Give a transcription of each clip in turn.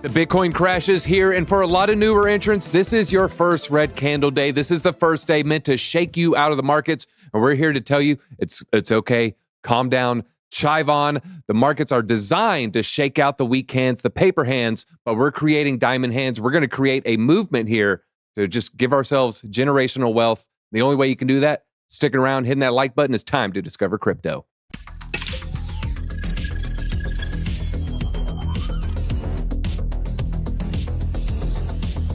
The Bitcoin crash is here, and for a lot of newer entrants, this is your first red candle day. This is the first day meant to shake you out of the markets, and we're here to tell you it's okay. Calm down, chive on. The markets are designed to shake out the weak hands, the paper hands, but we're creating diamond hands. We're going to create a movement here to just give ourselves generational wealth. The only way you can do that, sticking around, hitting that like button. It's time to discover crypto.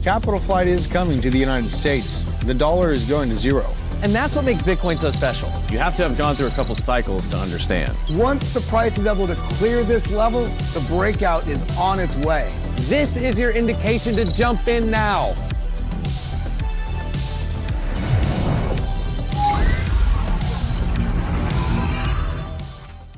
Capital flight is coming to the United States. The dollar is going to zero. And that's what makes Bitcoin so special. You have to have gone through a couple cycles to understand. Once the price is able to clear this level, the breakout is on its way. This is your indication to jump in now.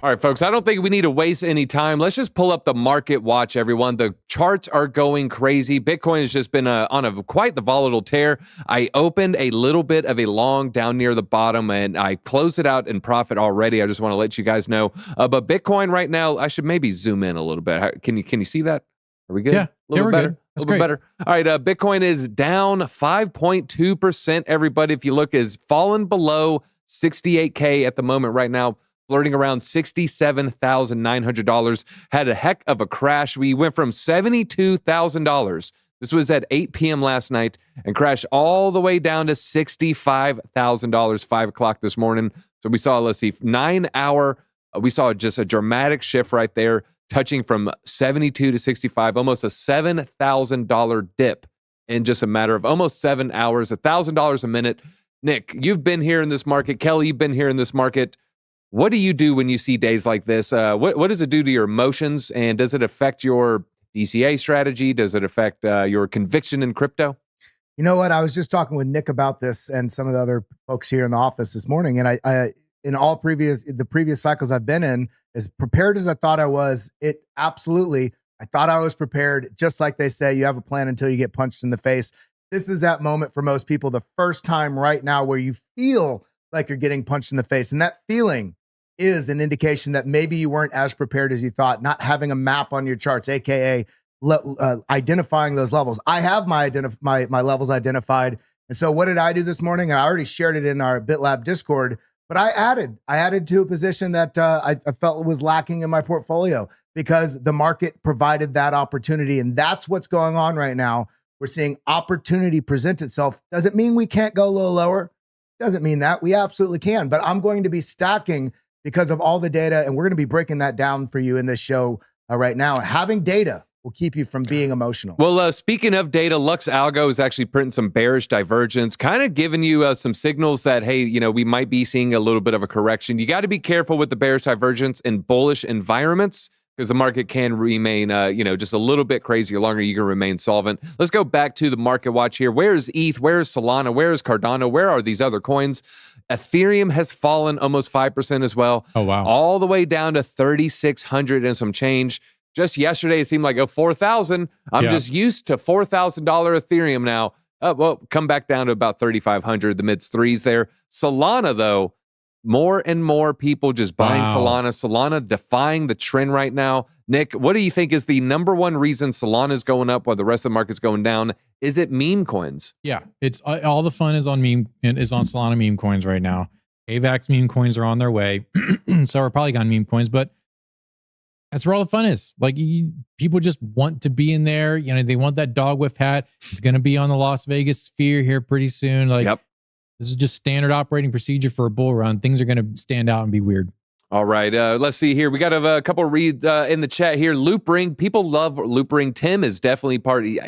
All right, folks, I don't think we need to waste any time. Let's just pull up the market watch, everyone. The charts are going crazy. Bitcoin has just been on quite the volatile tear. I opened a little bit of a long down near the bottom, and I closed it out in profit already. I just want to let you guys know. But Bitcoin right now, I should maybe zoom in a little bit. Can you see that? Are we good? Yeah, a little bit better. Good. A little bit better. All right, Bitcoin is down 5.2%. Everybody, if you look, is fallen below 68K at the moment right now. Flirting around $67,900. Had a heck of a crash. We went from $72,000. This was at 8 p.m. last night and crashed all the way down to $65,000, 5 o'clock this morning. So we saw, let's see, 9 hour. We saw just a dramatic shift right there, touching from 72 to 65, almost a $7,000 dip in just a matter of almost 7 hours, $1,000 a minute. Nick, you've been here in this market. Kelly, you've been here in this market. What do you do when you see days like this? What does it do to your emotions? And does it affect your DCA strategy? Does it affect your conviction in crypto? You know what? I was just talking with Nick about this and some of the other folks here in the office this morning. And I in the previous cycles I've been in, as prepared as I thought I was, I thought I was prepared. Just like they say, you have a plan until you get punched in the face. This is that moment for most people, the first time right now where you feel like you're getting punched in the face. And that feeling is an indication that maybe you weren't as prepared as you thought, not having a map on your charts, aka identifying those levels. I have my levels identified. And so what did I do this morning? And I already shared it in our Bitlab Discord, but I added to a position that I felt was lacking in my portfolio because the market provided that opportunity. And that's what's going on right now. We're seeing opportunity present itself. Does it mean we can't go a little lower? Doesn't mean that. We absolutely can, but I'm going to be stacking because of all the data, and we're going to be breaking that down for you in this show right now. Having data will keep you from being emotional. Well, speaking of data, Lux Algo is actually printing some bearish divergence, kind of giving you some signals that, hey, we might be seeing a little bit of a correction. You got to be careful with the bearish divergence in bullish environments because the market can remain, just a little bit crazy. The longer you can remain solvent. Let's go back to the market watch here. Where's ETH? Where's Solana? Where's Cardano? Where are these other coins? Ethereum has fallen almost 5% as well. Oh, wow. All the way down to 3,600 and some change. Just yesterday, it seemed like 4,000. I'm just used to $4,000 Ethereum now. Well, come back down to about 3,500, the mids threes there. Solana, though, more and more people just buying Solana. Solana defying the trend right now. Nick, what do you think is the number one reason Solana is going up while the rest of the market's going down? Is it meme coins? Yeah, it's all the fun is on Solana meme coins right now. AVAX meme coins are on their way, so we're probably on meme coins, but that's where all the fun is. Like people just want to be in there. They want that dog whiff hat. It's going to be on the Las Vegas Sphere here pretty soon. This is just standard operating procedure for a bull run. Things are going to stand out and be weird. All right, let's see here. We got a couple read in the chat here. Loop Ring, people love Loop Ring. Tim is definitely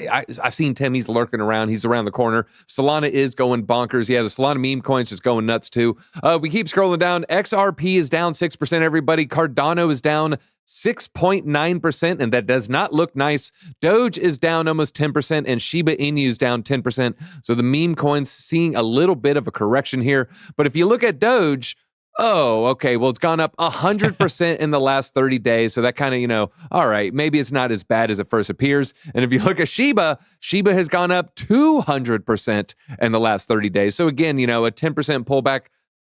I've seen Tim. He's lurking around. He's around the corner. Solana is going bonkers. Yeah, the Solana meme coins just going nuts too. We keep scrolling down. XRP is down 6%. Everybody, Cardano is down 6.9%, and that does not look nice. Doge is down almost 10%, and Shiba Inu is down 10%. So the meme coins seeing a little bit of a correction here. But if you look at Doge, oh, okay, well, it's gone up 100% in the last 30 days. So that kind of, all right, maybe it's not as bad as it first appears. And if you look at Shiba has gone up 200% in the last 30 days. So again, a 10% pullback,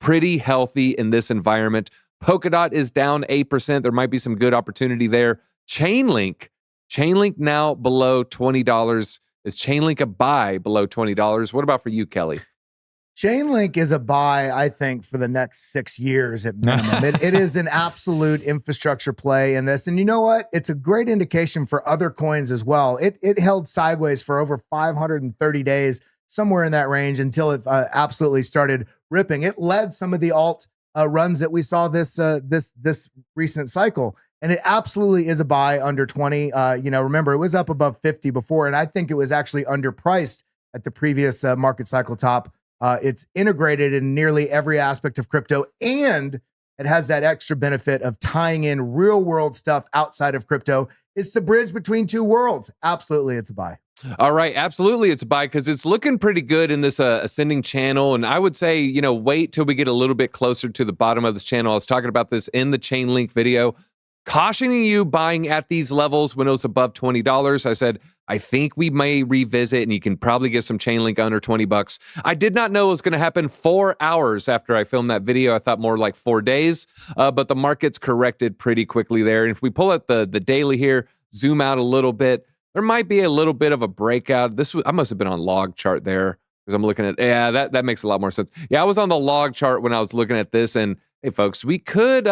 pretty healthy in this environment. Polkadot is down 8%. There might be some good opportunity there. Chainlink Chainlink now below $20. Is Chainlink a buy below $20? What about for you, Kelly? Chainlink is a buy, I think, for the next 6 years at minimum. It is an absolute infrastructure play in this. And you know what? It's a great indication for other coins as well. It held sideways for over 530 days, somewhere in that range, until it absolutely started ripping. It led some of the alt runs that we saw this recent cycle. And it absolutely is a buy under 20. Remember, it was up above 50 before, and I think it was actually underpriced at the previous market cycle top. It's integrated in nearly every aspect of crypto, and it has that extra benefit of tying in real world stuff outside of crypto. It's the bridge between two worlds. Absolutely, it's a buy. All right, absolutely, it's a buy because it's looking pretty good in this ascending channel. And I would say, wait till we get a little bit closer to the bottom of this channel. I was talking about this in the Chainlink video, cautioning you buying at these levels when it was above $20. I said, I think we may revisit, and you can probably get some Chainlink under $20. I did not know it was going to happen 4 hours after I filmed that video. I thought more like 4 days, but the market's corrected pretty quickly there. And if we pull up the daily here, zoom out a little bit, there might be a little bit of a breakout. I must have been on log chart there because I'm looking at, that makes a lot more sense. Yeah, I was on the log chart when I was looking at this, and hey, folks, we could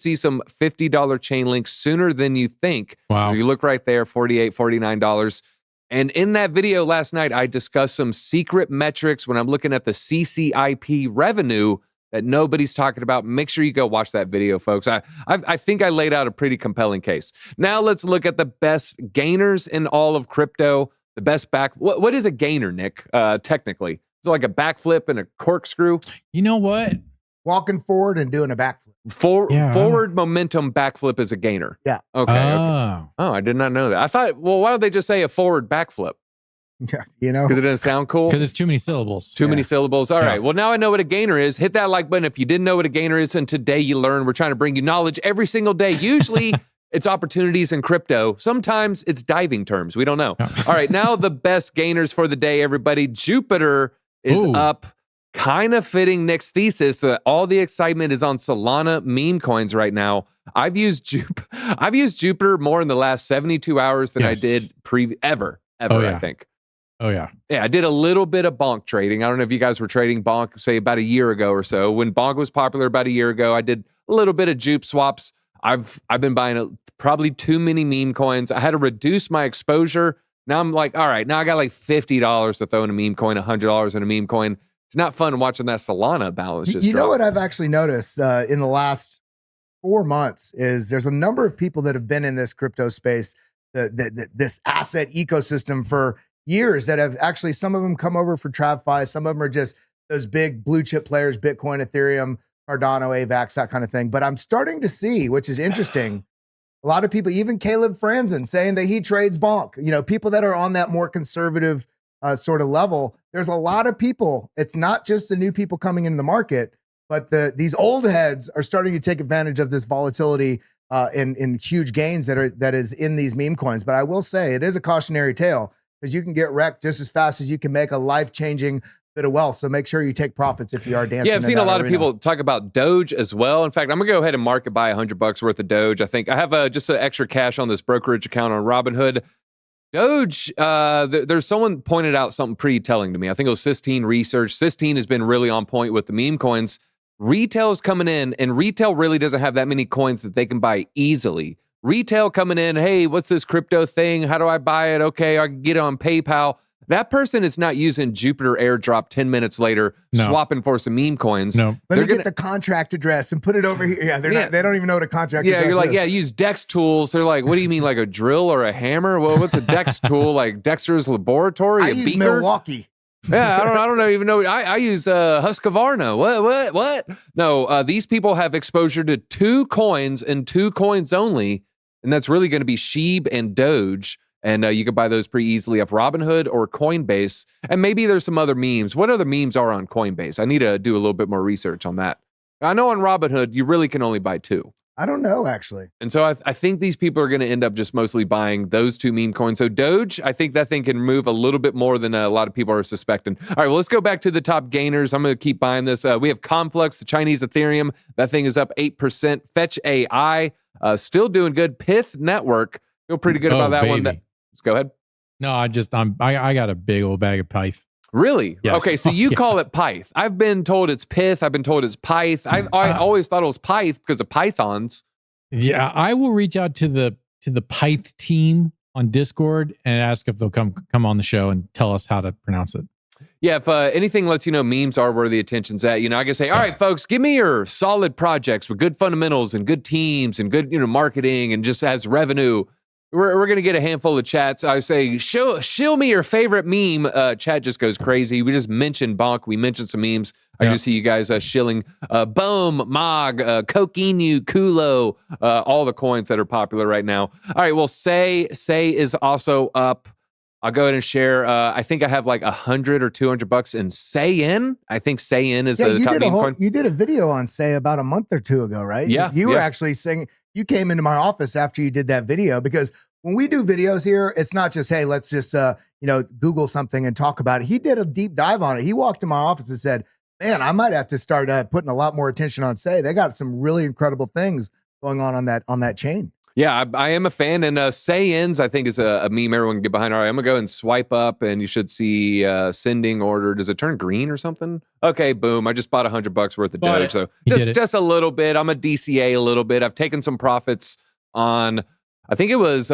see some $50 Chainlink sooner than you think. Wow. So you look right there, $48, $49. And in that video last night, I discussed some secret metrics when I'm looking at the CCIP revenue that nobody's talking about. Make sure you go watch that video, folks. I think I laid out a pretty compelling case. Now let's look at the best gainers in all of crypto. The best what is a gainer, Nick, technically? Is it like a backflip and a corkscrew? You know what? Walking forward and doing a backflip. Forward momentum backflip is a gainer. Yeah. Okay. Oh, I did not know that. I thought, well, why don't they just say a forward backflip? Yeah, Because it doesn't sound cool? Because it's too many syllables. Too many syllables. All right. Well, now I know what a gainer is. Hit that like button if you didn't know what a gainer is, and today you learn. We're trying to bring you knowledge every single day. Usually it's opportunities in crypto. Sometimes it's diving terms. We don't know. All right. Now the best gainers for the day, everybody. Jupiter is up. Kind of fitting Nick's thesis that all the excitement is on Solana meme coins right now. I've used Jupiter more in the last 72 hours than I did ever, I think. Oh, yeah. Yeah, I did a little bit of bonk trading. I don't know if you guys were trading bonk, say, about a year ago or so. When bonk was popular about a year ago, I did a little bit of Jupe swaps. I've been buying probably too many meme coins. I had to reduce my exposure. Now I'm like, all right, now I got like $50 to throw in a meme coin, $100 in a meme coin. It's not fun watching that Solana balance just drop. Know what I've actually noticed in the last 4 months is there's a number of people that have been in this crypto space, this asset ecosystem for years that have actually, some of them come over for TradFi, some of them are just those big blue chip players, Bitcoin, Ethereum, Cardano, AVAX, that kind of thing. But I'm starting to see, which is interesting, a lot of people, even Caleb Franzen, saying that he trades bonk. People that are on that more conservative sort of level. There's a lot of people. It's not just the new people coming into the market, but these old heads are starting to take advantage of this volatility in huge gains that is in these meme coins. But I will say it is a cautionary tale because you can get wrecked just as fast as you can make a life-changing bit of wealth. So make sure you take profits if you are dancing. Yeah, I've seen a lot arena. of people talk about Doge as well. In fact, I'm gonna go ahead and market buy $100 worth of Doge. I think I have just an extra cash on this brokerage account on Robinhood. Doge, there's someone pointed out something pretty telling to me. I think it was Sistine Research. Sistine has been really on point with the meme coins. Retail is coming in, and retail really doesn't have that many coins that they can buy easily. Retail coming in, hey, what's this crypto thing? How do I buy it? Okay, I can get it on PayPal. That person is not using Jupiter airdrop 10 minutes later, swapping for some meme coins. No. Let me get the contract address and put it over here. Yeah, they don't even know what a contract address is. Yeah, you're like, use Dex tools. They're like, what do you mean, like a drill or a hammer? Well, what's a Dex tool? Like Dexter's Laboratory? I use Milwaukee. Yeah, I don't even know. I use Husqvarna. What? No, these people have exposure to 2 coins and 2 coins only, and that's really going to be Sheeb and Doge. And you can buy those pretty easily off Robinhood or Coinbase. And maybe there's some other memes. What other memes are on Coinbase? I need to do a little bit more research on that. I know on Robinhood, you really can only buy 2. I don't know, actually. And so I think these people are going to end up just mostly buying those 2 meme coins. So Doge, I think that thing can move a little bit more than a lot of people are suspecting. All right, well, let's go back to the top gainers. I'm going to keep buying this. We have Conflux, the Chinese Ethereum. That thing is up 8%. Fetch AI, still doing good. Pith Network, Feel pretty good about that one. Baby. Let's go ahead. No, I got a big old bag of Pyth. Really? Yes. Okay, so you Yeah. call it Pyth. I've been told it's Pith. I've been told it's Pyth. I always thought it was Pyth because of pythons. Yeah, I will reach out to the Pyth team on Discord and ask if they'll come on the show and tell us how to pronounce it. Yeah, if anything lets you know memes are where the attention's at, I can say, all right, folks, give me your solid projects with good fundamentals and good teams and good, marketing and just as revenue. We're going to get a handful of chats. I say, show me your favorite meme. Chat just goes crazy. We just mentioned Bonk. We mentioned some memes. I just see you guys shilling Boom, Mog, Kokinu, Kulo, all the coins that are popular right now. All right, well, Say is also up. I'll go ahead and share. I think I have like $100 or $200 in Sayin. I think Sayin is the top meme coin. You did a video on Say about a month or two ago, right? Yeah. You were actually saying, you came into my office after you did that video, because when we do videos here, it's not just, hey, let's just, Google something and talk about it. He did a deep dive on it. He walked in my office and said, man, I might have to start putting a lot more attention on Say. They got some really incredible things going on that chain. Yeah, I am a fan, and Say-ins, I think, is a meme everyone can get behind. All right, I'm going to go and swipe up, and you should see sending order. Does it turn green or something? Okay, boom. I just bought $100 worth of Doge, so just a little bit. I'm a DCA a little bit. I've taken some profits on, I think it was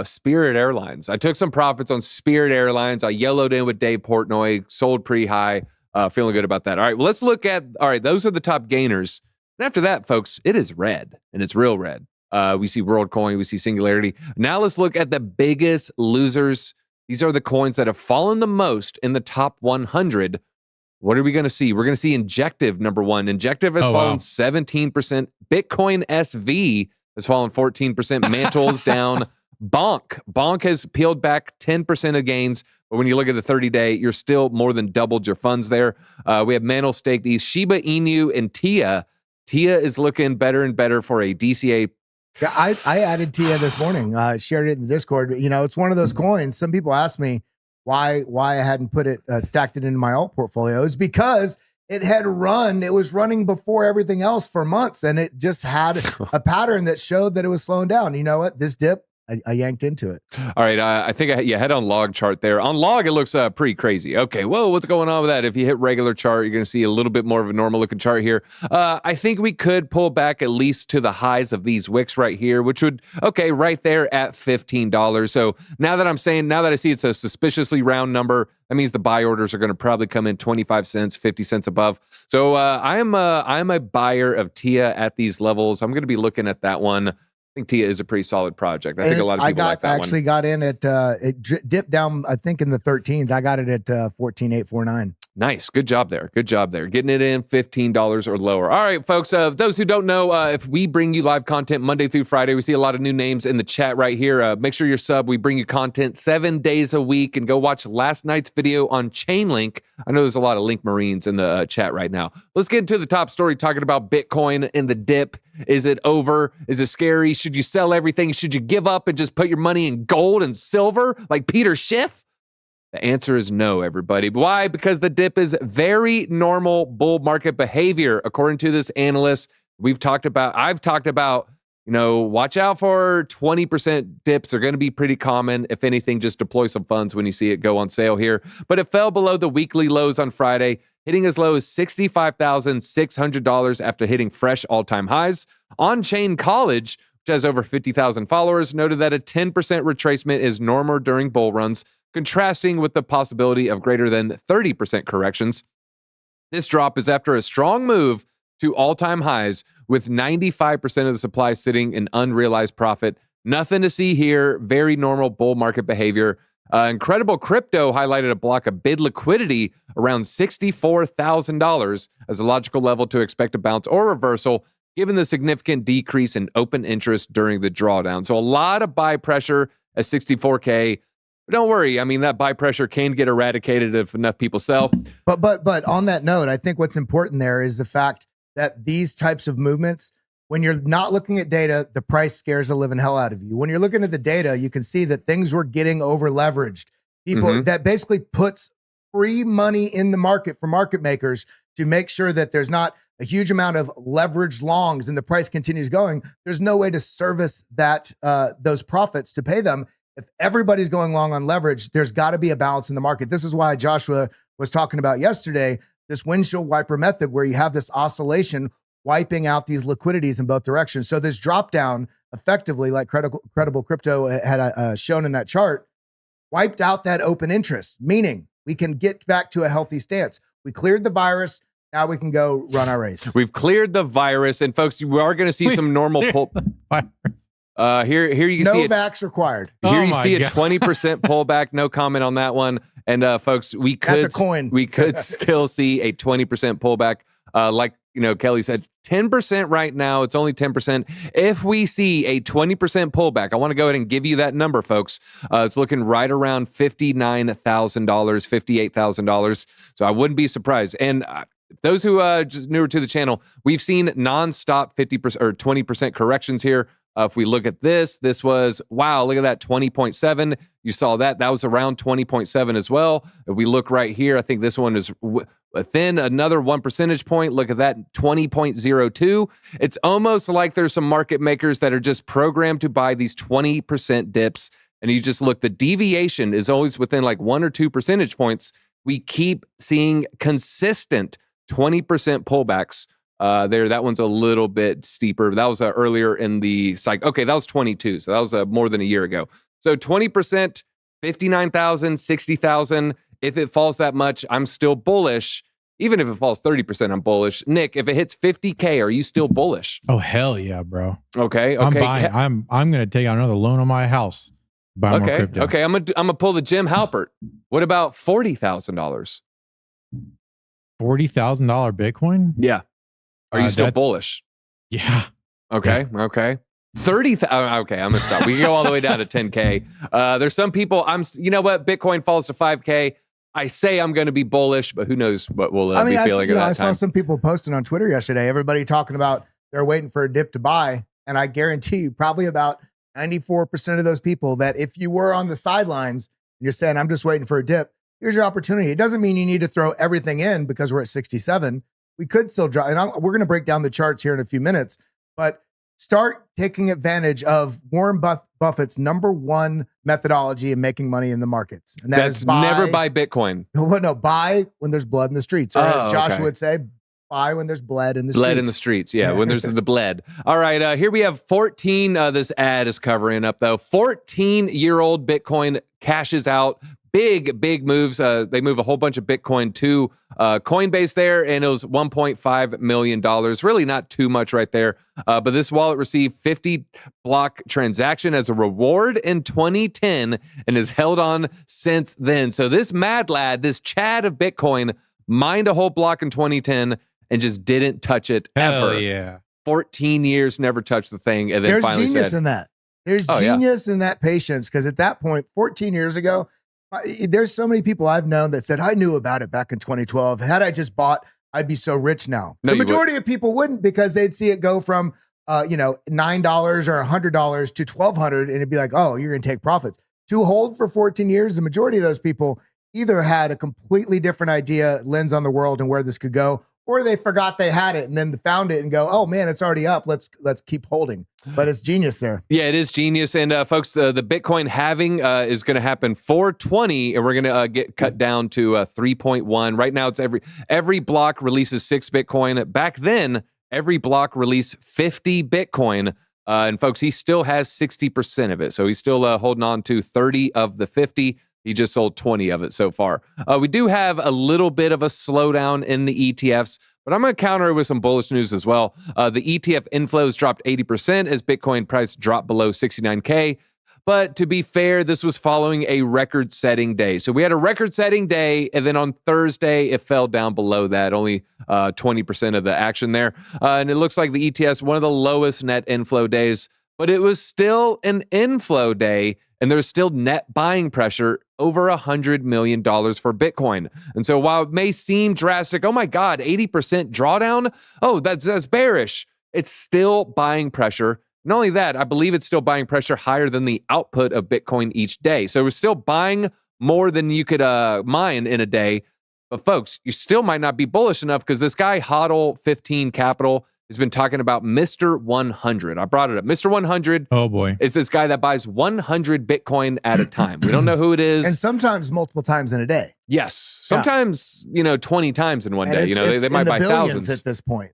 Spirit Airlines. I took some profits on Spirit Airlines. I yellowed in with Dave Portnoy, sold pretty high, feeling good about that. All right, well, let's look at, those are the top gainers. And after that, folks, it is red, and it's real red. We see WorldCoin, we see Singularity. Now let's look at the biggest losers. These are the coins that have fallen the most in the top 100. What are we going to see? We're going to see Injective, number one. Injective has fallen 17%. Bitcoin SV has fallen 14%. Mantle's down. Bonk has peeled back 10% of gains. But when you look at the 30-day, you're still more than doubled your funds there. We have Mantle staked these Shiba Inu and Tia. Tia is looking better and better for a DCA. Yeah, I added Tia this morning, shared it in the Discord. It's one of those coins. Some people ask me why I hadn't put it, stacked it into my alt portfolio. It's because it was running before everything else for months, and it just had a pattern that showed that it was slowing down. You know what? This dip, I yanked into it. All right, I think you head on log chart there. On log, it looks pretty crazy. Okay, whoa, what's going on with that? If you hit regular chart, you're going to see a little bit more of a normal looking chart here. I think we could pull back at least to the highs of these wicks right here, which would, right there at $15. So now that I see it's a suspiciously round number, that means the buy orders are going to probably come in 25 cents, 50 cents above. So I'm a buyer of Tia at these levels. I'm going to be looking at that one. I think Tia is a pretty solid project. I think a lot of people like that one. I got in at, it dipped down, I think in the 13s. I got it at 14,849. Nice. Good job there. Getting it in $15 or lower. All right, folks. Those who don't know, if we bring you live content Monday through Friday, we see a lot of new names in the chat right here. Make sure you're sub. We bring you content 7 days a week, and go watch last night's video on Chainlink. I know there's a lot of Link Marines in the chat right now. Let's get into the top story, talking about Bitcoin and the dip. Is it over? Is it scary? Should you sell everything? Should you give up and just put your money in gold and silver like Peter Schiff? The answer is no, everybody. Why? Because the dip is very normal bull market behavior, according to this analyst. I've talked about, watch out for 20% dips. They're going to be pretty common. If anything, just deploy some funds when you see it go on sale here. But it fell below the weekly lows on Friday, hitting as low as $65,600 after hitting fresh all-time highs. On-Chain College, which has over 50,000 followers, noted that a 10% retracement is normal during bull runs, contrasting with the possibility of greater than 30% corrections. This drop is after a strong move to all-time highs, with 95% of the supply sitting in unrealized profit. Nothing to see here. Very normal bull market behavior. Incredible Crypto highlighted a block of bid liquidity around $64,000 as a logical level to expect a bounce or reversal, given the significant decrease in open interest during the drawdown. So a lot of buy pressure at 64K. But don't worry. I mean, that buy pressure can get eradicated if enough people sell. But on that note, I think what's important there is the fact that these types of movements, when you're not looking at data, the price scares the living hell out of you. When you're looking at the data, you can see that things were getting over leveraged. That basically puts free money in the market for market makers to make sure that there's not a huge amount of leveraged longs and the price continues going, there's no way to service that those profits to pay them. If everybody's going long on leverage, there's got to be a balance in the market. This is why Joshua was talking about yesterday, this windshield wiper method where you have this oscillation wiping out these liquidities in both directions. So this drop down effectively, like Credible Crypto had shown in that chart, wiped out that open interest, meaning we can get back to a healthy stance. We cleared the virus. Now we can go run our race. We've cleared the virus, and folks, we are going to see some normal pull. Here you no see vax required. Here you see a 20% pullback. No comment on that one. And folks, we could That's a coin. We could still see a 20% pullback. Like Kelly said, 10% right now. It's only 10%. If we see a 20% pullback, I want to go ahead and give you that number, folks. It's looking right around $59,000, $58,000. So I wouldn't be surprised. And those who just newer to the channel, we've seen nonstop 50% or 20% corrections here. If we look at this was, wow, look at that, 20.7. You saw that. That was around 20.7 as well. If we look right here, I think this one is within another 1 percentage point. Look at that, 20.02. It's almost like there's some market makers that are just programmed to buy these 20% dips. And you just look, the deviation is always within like 1 or 2 percentage points. We keep seeing consistent 20% pullbacks. That one's a little bit steeper. That was earlier in the cycle. Okay, that was 22. So that was more than a year ago. So 20%, 59,000, 60,000. If it falls that much, I'm still bullish. Even if it falls 30%, I'm bullish. Nick, if it hits 50K, are you still bullish? Oh, hell yeah, bro. Okay. I'm buying. I'm going to take out another loan on my house. Buy more crypto. Okay. I'm gonna pull the Jim Halpert. What about $40,000? $40,000 Bitcoin? Yeah. Are you still bullish? Yeah. Okay. Yeah. Okay. 30,000. Okay, I'm gonna stop. We can go all the way down to 10K. There's some people. You know what? Bitcoin falls to 5K. I say I'm going to be bullish, but who knows what we'll be feeling at that I saw some people posting on Twitter yesterday. Everybody talking about they're waiting for a dip to buy, and I guarantee you, probably about 94% of those people that if you were on the sidelines and you're saying I'm just waiting for a dip, here's your opportunity. It doesn't mean you need to throw everything in because we're at 67. We could still drop, and we're going to break down the charts here in a few minutes, but start taking advantage of Warren Buffett's #1 methodology in making money in the markets. And that's never buy Bitcoin. No, buy when there's blood in the streets. Or as Joshua would say, buy when there's bled in the streets. Bled in the streets, yeah, when there's the bled. All right, here we have 14, this ad is covering up though. 14-year-old Bitcoin cashes out. Big moves. They move a whole bunch of Bitcoin to Coinbase there, and it was $1.5 million. Really not too much right there. But this wallet received 50 block transaction as a reward in 2010 and has held on since then. So this mad lad, this Chad of Bitcoin, mined a whole block in 2010 and just didn't touch it ever. Hell yeah. 14 years, never touched the thing, and then There's finally genius said, in that. There's genius in that patience, because at that point, 14 years ago, there's so many people I've known that said, I knew about it back in 2012. Had I just bought, I'd be so rich now. No, the majority of people wouldn't, because they'd see it go from, $9 or $100 to $1,200, and it'd be like, oh, you're going to take profits. To hold for 14 years, the majority of those people either had a completely different idea, lens on the world and where this could go, or they forgot they had it and then found it and go, oh man, it's already up. Let's keep holding. But it's genius there. Yeah, it is genius. And folks, the Bitcoin halving is going to happen 4/20, and we're going to get cut down to 3.1. Right now, it's every block releases 6 Bitcoin. Back then, every block released 50 Bitcoin. And folks, he still has 60% of it. So he's still holding on to 30 of the 50. He just sold 20 of it so far. We do have a little bit of a slowdown in the ETFs, but I'm going to counter it with some bullish news as well. The ETF inflows dropped 80% as Bitcoin price dropped below 69K. But to be fair, this was following a record-setting day. So we had a record-setting day, and then on Thursday, it fell down below that, only 20% of the action there. And it looks like the ETFs, one of the lowest net inflow days, but it was still an inflow day, and there's still net buying pressure over $100 million for Bitcoin. And so while it may seem drastic, oh my God, 80% drawdown? Oh, that's bearish. It's still buying pressure. Not only that, I believe it's still buying pressure higher than the output of Bitcoin each day. So we're still buying more than you could mine in a day, But folks, you still might not be bullish enough because this guy, Hodl 15 Capital, has been talking about Mr. 100. I brought it up. Mr. 100 Oh boy. is this guy that buys 100 Bitcoin at a time. We don't know who it is. And sometimes multiple times in a day. Yes. Sometimes, 20 times in one And day. it's They might in the buy billions thousands. at this point.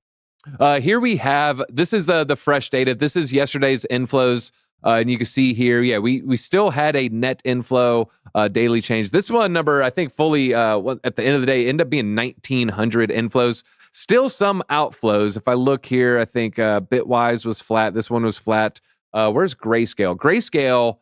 Here we have, this is the fresh data. This is yesterday's inflows. And you can see here, we still had a net inflow daily change. This one number, I think fully, at the end of the day, ended up being 1,900 inflows. Still some outflows. If I look here, I think Bitwise was flat. This one was flat. Where's Grayscale? Grayscale,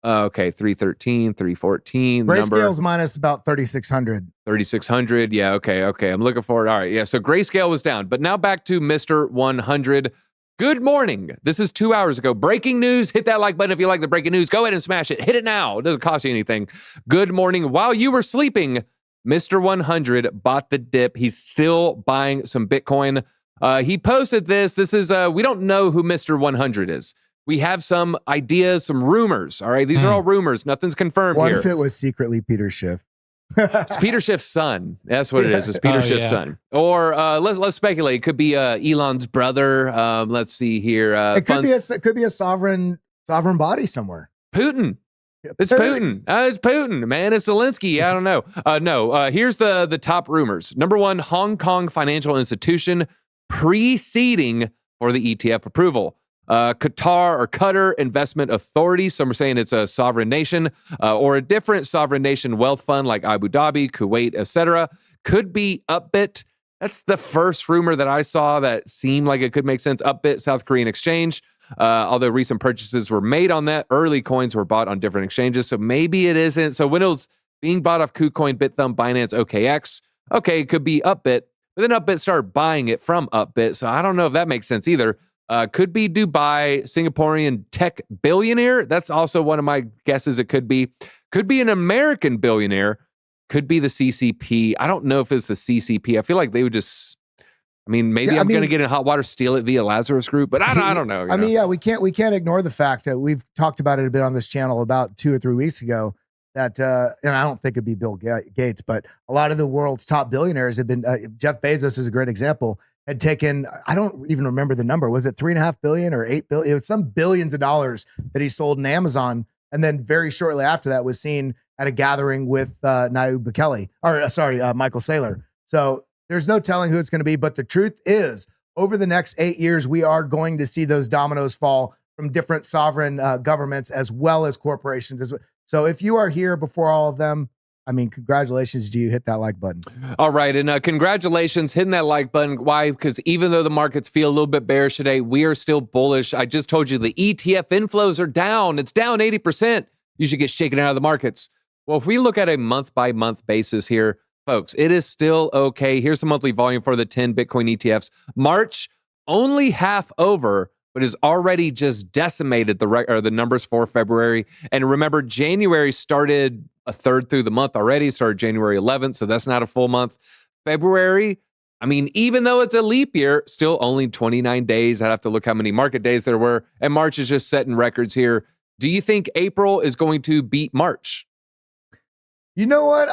okay, 313, 314. Grayscale's minus about 3,600. 3,600. Yeah, okay. I'm looking for it. All right, yeah, so Grayscale was down. But now back to Mr. 100. Good morning. This is 2 hours ago. Breaking news. Hit that like button if you like the breaking news. Go ahead and smash it. Hit it now. It doesn't cost you anything. Good morning. While you were sleeping, Mr. 100 bought the dip. He's still buying some Bitcoin. He posted this. This is, we don't know who Mr. 100 is. We have some ideas, some rumors. All right. These are all rumors. Nothing's confirmed What here. if it was secretly Peter Schiff? It's Peter Schiff's son. That's what it is. It's Peter Schiff's son. Or let's speculate. It could be Elon's brother. Let's see here. It could be a sovereign body somewhere. Putin. It's Putin. It's Putin, man. It's Zelensky. I don't know. No. Here's the top rumors. Number one, Hong Kong financial institution preceding for the ETF approval. Qatar Investment Authority. Some are saying it's a sovereign nation or a different sovereign nation wealth fund like Abu Dhabi, Kuwait, etc. Could be Upbit. That's the first rumor that I saw that seemed like it could make sense. Upbit, South Korean exchange. Although recent purchases were made on that, early coins were bought on different exchanges. So maybe it isn't. So when it was being bought off KuCoin, BitThumb, Binance, OKX, okay, it could be Upbit. But then Upbit started buying it from Upbit. So I don't know if that makes sense either. Could be Dubai, Singaporean tech billionaire. That's also one of my guesses. It could be an American billionaire. Could be the CCP. I don't know if it's the CCP. I feel like they would just, maybe I'm going to get in hot water, steal it via Lazarus Group, but I don't know. We can't ignore the fact that we've talked about it a bit on this channel about 2 or 3 weeks ago that, and I don't think it'd be Bill Gates, but a lot of the world's top billionaires have been, Jeff Bezos is a great example, had taken, I don't even remember the number. Was it 3.5 billion or 8 billion? It was some billions of dollars that he sold in Amazon. And then very shortly after that was seen at a gathering with Michael Saylor. So there's no telling who it's going to be. But the truth is, over the next 8 years, we are going to see those dominoes fall from different sovereign governments as well as corporations. So if you are here before all of them, congratulations to you. Hit that like button. All right. And congratulations hitting that like button. Why? Because even though the markets feel a little bit bearish today, we are still bullish. I just told you the ETF inflows are down. It's down 80%. You should get shaken out of the markets. Well, if we look at a month-by-month basis here, folks, it is still okay. Here's the monthly volume for the 10 Bitcoin ETFs. March, only half over, but has already just decimated the numbers for February. And remember, January started a third through the month already, started January 11th, so that's not a full month. February, even though it's a leap year, still only 29 days. I'd have to look how many market days there were. And March is just setting records here. Do you think April is going to beat March? You know what?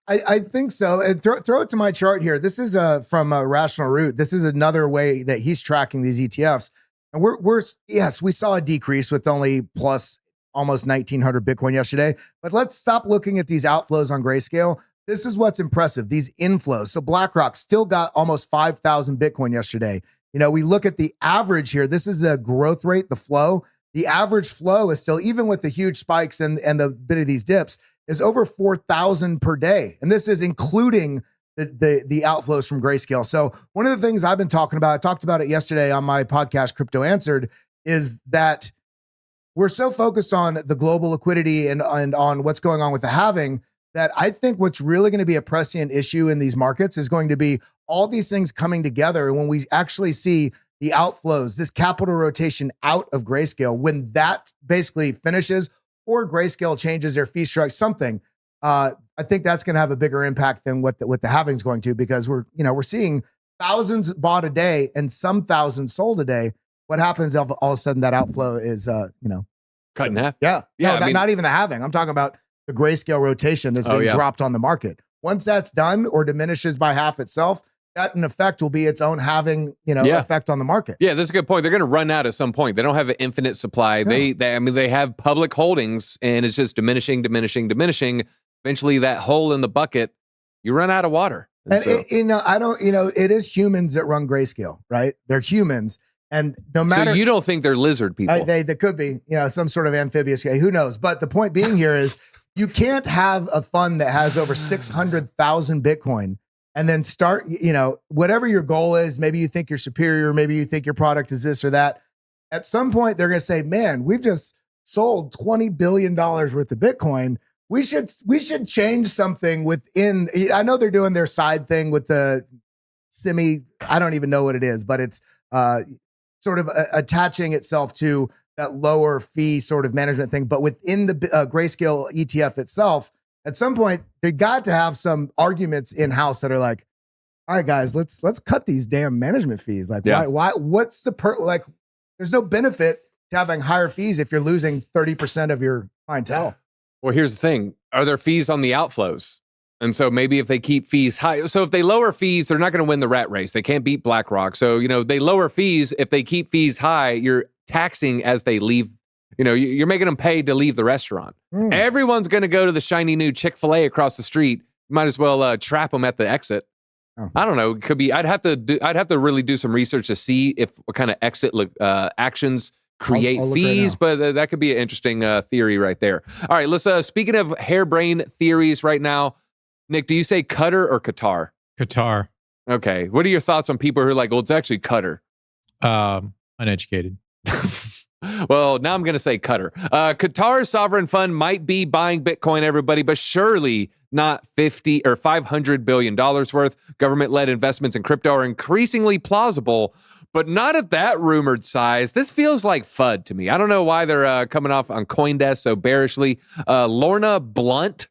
I think so. And throw it to my chart here. This is from Rational Root. This is another way that he's tracking these ETFs. And we saw a decrease with only plus almost 1,900 Bitcoin yesterday. But let's stop looking at these outflows on Grayscale. This is what's impressive, these inflows. So BlackRock still got almost 5,000 Bitcoin yesterday. We look at the average here. This is the growth rate, the flow. The average flow is still, even with the huge spikes and the bit of these dips, is over 4,000 per day. And this is including the outflows from Grayscale. So one of the things I've been talking about, I talked about it yesterday on my podcast, Crypto Answered, is that we're so focused on the global liquidity and on what's going on with the halving that I think what's really going to be a prescient issue in these markets is going to be all these things coming together. And when we actually see the outflows, this capital rotation out of Grayscale, when that basically finishes or Grayscale changes their fee structure, something, I think that's going to have a bigger impact than what the halving is going to, because we're seeing thousands bought a day and some thousands sold a day. What happens if all of a sudden that outflow is, cut in half? Yeah. Yeah. No, not even the halving. I'm talking about the Grayscale rotation that's being dropped on the market. Once that's done or diminishes by half itself, that in effect will be its own having, effect on the market. Yeah, that's a good point. They're going to run out at some point. They don't have an infinite supply. No. They have public holdings, and it's just diminishing. Eventually, that hole in the bucket, you run out of water. And it is humans that run Grayscale, right? They're humans. And no matter. So you don't think they're lizard people? They could be, some sort of amphibious guy. Who knows? But the point being here is you can't have a fund that has over 600,000 Bitcoin and then start, whatever your goal is. Maybe you think you're superior. Maybe you think your product is this or that. At some point, they're going to say, man, we've just sold $20 billion worth of Bitcoin. We should change something within. I know they're doing their side thing with the I don't even know what it is, but it's sort of attaching itself to that lower fee sort of management thing. But within the Grayscale ETF itself, at some point, they got to have some arguments in house that are like, all right, guys, let's cut these damn management fees. Like, why? What's the there's no benefit to having higher fees if you're losing 30% of your clientele. Well, here's the thing. Are there fees on the outflows? And so maybe if they keep fees high, so if they lower fees, they're not going to win the rat race. They can't beat BlackRock. So, they lower fees. If they keep fees high, you're taxing as they leave. You're making them pay to leave the restaurant. Everyone's going to go to the shiny new Chick-fil-A across the street. You might as well trap them at the exit. Oh. I don't know. It could be. I'd have to really do some research to see if what kind of exit actions create I'll fees, right but that could be an interesting theory right there. All right, let's speaking of harebrained theories right now, Nick, do you say Qatar or Qatar? Qatar. Okay. What are your thoughts on people who are like, well, it's actually Qatar? Uneducated. Well, now I'm going to say Qatar. Qatar's sovereign fund might be buying Bitcoin, everybody, but surely not $50 or $500 billion worth. Government-led investments in crypto are increasingly plausible, but not at that rumored size. This feels like FUD to me. I don't know why they're coming off on CoinDesk so bearishly. Lorna Blount,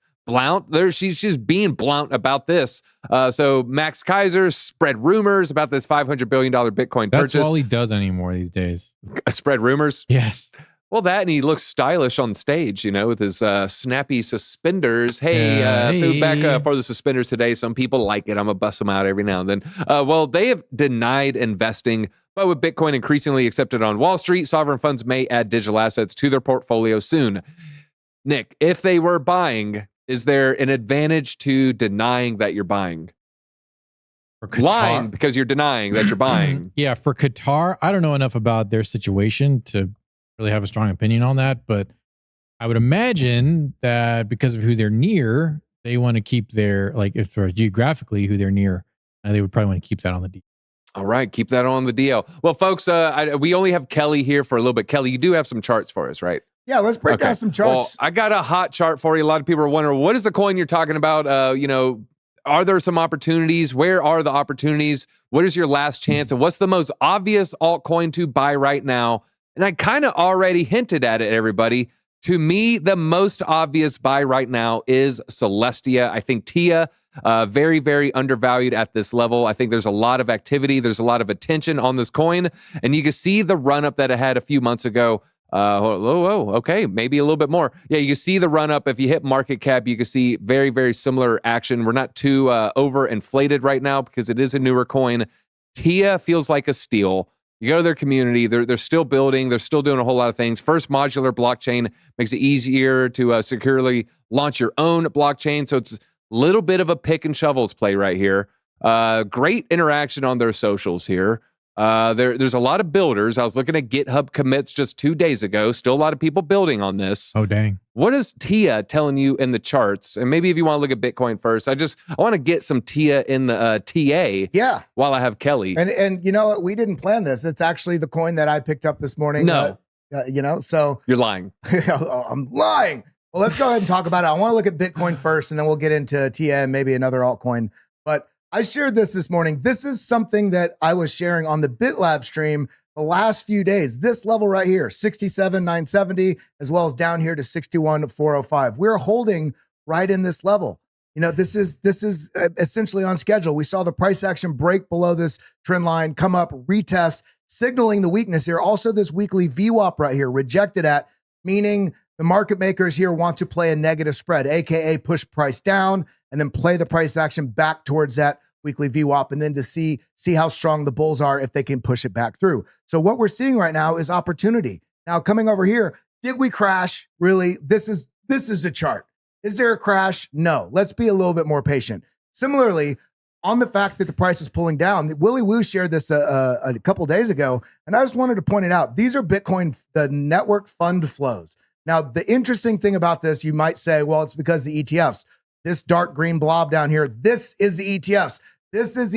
she's just being blunt about this. So Max Kaiser spread rumors about this $500 billion Bitcoin purchase. That's all he does anymore these days. Spread rumors? Yes. Well, and he looks stylish on stage, with his snappy suspenders. Hey, threw back for the suspenders today. Some people like it. I'm going to bust them out every now and then. Well, they have denied investing, but with Bitcoin increasingly accepted on Wall Street, sovereign funds may add digital assets to their portfolio soon. Nick, if they were buying, is there an advantage to denying that you're buying? Lying because you're denying that you're buying. Yeah, for Qatar, I don't know enough about their situation to really have a strong opinion on that, but I would imagine that because of who they're near, they want to keep their, if for geographically who they're near, they would probably want to keep that on the DL. All right, keep that on the DL. Well, folks, we only have Kelly here for a little bit. Kelly, you do have some charts for us, right? Yeah, let's break down some charts. Well, I got a hot chart for you. A lot of people are wondering, what is the coin you're talking about? Are there some opportunities? Where are the opportunities? What is your last chance? And what's the most obvious altcoin to buy right now? And I kind of already hinted at it, everybody. To me, the most obvious buy right now is Celestia. I think TIA, very, very undervalued at this level. I think there's a lot of activity. There's a lot of attention on this coin. And you can see the run-up that it had a few months ago. Okay, maybe a little bit more. Yeah, you can see the run-up. If you hit market cap, you can see very, very similar action. We're not too overinflated right now because it is a newer coin. TIA feels like a steal. You go to their community, they're still building, they're still doing a whole lot of things. First modular blockchain makes it easier to securely launch your own blockchain. So it's a little bit of a pick and shovels play right here. Great interaction on their socials here. There's a lot of builders. I was looking at GitHub commits just 2 days ago. Still a lot of people building on this. Oh, dang. What is TIA telling you in the charts? And maybe if you want to look at Bitcoin first, I want to get some TIA in the TA. Yeah. While I have Kelly. And you know what? We didn't plan this. It's actually the coin that I picked up this morning. No. So you're lying. I'm lying. Well, let's go ahead and talk about it. I want to look at Bitcoin first, and then we'll get into TIA and maybe another altcoin. But I shared this morning. This is something that I was sharing on the Bitlab stream the last few days. This level right here, 67,970, as well as down here to 61,405. We're holding right in this level. This is essentially on schedule. We saw the price action break below this trend line, come up, retest, signaling the weakness here. Also, this weekly VWAP right here, rejected at, meaning the market makers here want to play a negative spread, aka push price down. and then play the price action back towards that weekly VWAP, and then to see how strong the bulls are if they can push it back through. So what we're seeing right now is opportunity. Now coming over here, did we crash? Really? This is the chart. Is there a crash? No. Let's be a little bit more patient. Similarly, on the fact that the price is pulling down, Willie Woo shared this a couple days ago, and I just wanted to point it out. These are Bitcoin, the network fund flows. Now, the interesting thing about this, you might say, well, it's because the ETFs. This dark green blob down here, this is the ETFs. This is